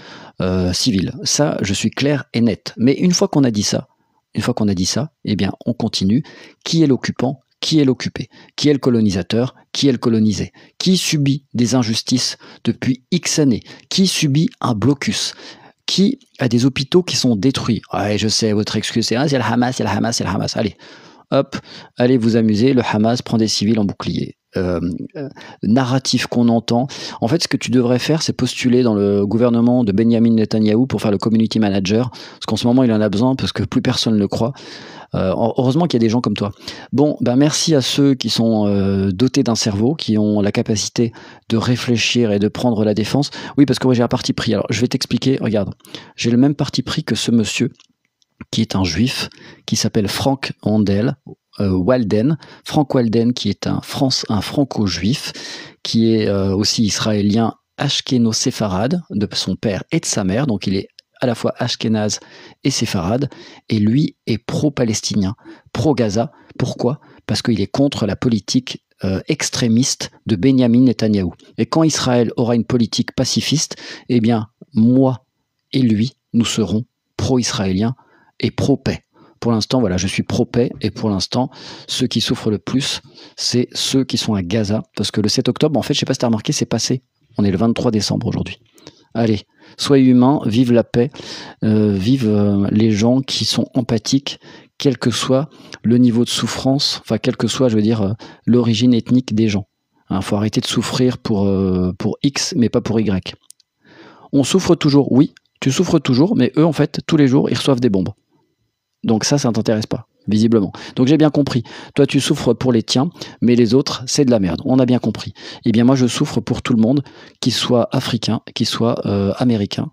civils. Ça, je suis clair et net. Mais une fois qu'on a dit ça, eh bien, on continue. Qui est l'occupant? Qui est l'occupé? Qui est le colonisateur? Qui est le colonisé? Qui subit des injustices depuis X années? Qui subit un blocus? Qui a des hôpitaux qui sont détruits? Ouais, je sais, votre excuse, c'est le Hamas, c'est le Hamas, c'est le Hamas. Allez, hop, allez vous amuser. Le Hamas prend des civils en bouclier. Narratif qu'on entend. En fait, ce que tu devrais faire, c'est postuler dans le gouvernement de Benjamin Netanyahou pour faire le community manager, parce qu'en ce moment, il en a besoin, parce que plus personne ne le croit. Heureusement qu'il y a des gens comme toi. Bon, ben merci à ceux qui sont dotés d'un cerveau, qui ont la capacité de réfléchir et de prendre la défense. Oui, parce que moi, j'ai un parti pris. Alors, je vais t'expliquer. Regarde, j'ai le même parti pris que ce monsieur, qui est un juif, qui s'appelle Frank Walden. Frank Walden, qui est un franco-juif, qui est aussi israélien ashkéno-séfarade, de son père et de sa mère, donc il est à la fois ashkénaze et séfarade, et lui est pro-palestinien, pro-Gaza. Pourquoi? Parce qu'il est contre la politique extrémiste de Benjamin Netanyahou. Et quand Israël aura une politique pacifiste, eh bien, moi et lui, nous serons pro-israéliens et pro-paix. Pour l'instant, voilà, je suis pro-paix, et pour l'instant, ceux qui souffrent le plus, c'est ceux qui sont à Gaza, parce que le 7 octobre, en fait, je sais pas si tu as remarqué, c'est passé. On est le 23 décembre aujourd'hui. Allez, soyez humains, vive la paix, vive les gens qui sont empathiques, quel que soit le niveau de souffrance, enfin, quelle que soit, je veux dire, l'origine ethnique des gens. Faut arrêter de souffrir pour X, mais pas pour Y. On souffre toujours, oui, tu souffres toujours, mais eux, en fait, tous les jours, ils reçoivent des bombes. Donc ça t'intéresse pas, visiblement. Donc j'ai bien compris. Toi, tu souffres pour les tiens, mais les autres, c'est de la merde. On a bien compris. Eh bien, moi, je souffre pour tout le monde, qu'il soit africain, qu'il soit américain,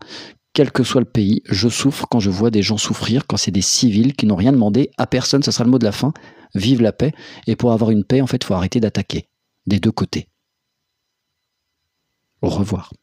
quel que soit le pays. Je souffre quand je vois des gens souffrir, quand c'est des civils qui n'ont rien demandé à personne. Ça sera le mot de la fin. Vive la paix. Et pour avoir une paix, en fait, il faut arrêter d'attaquer des deux côtés. Au revoir.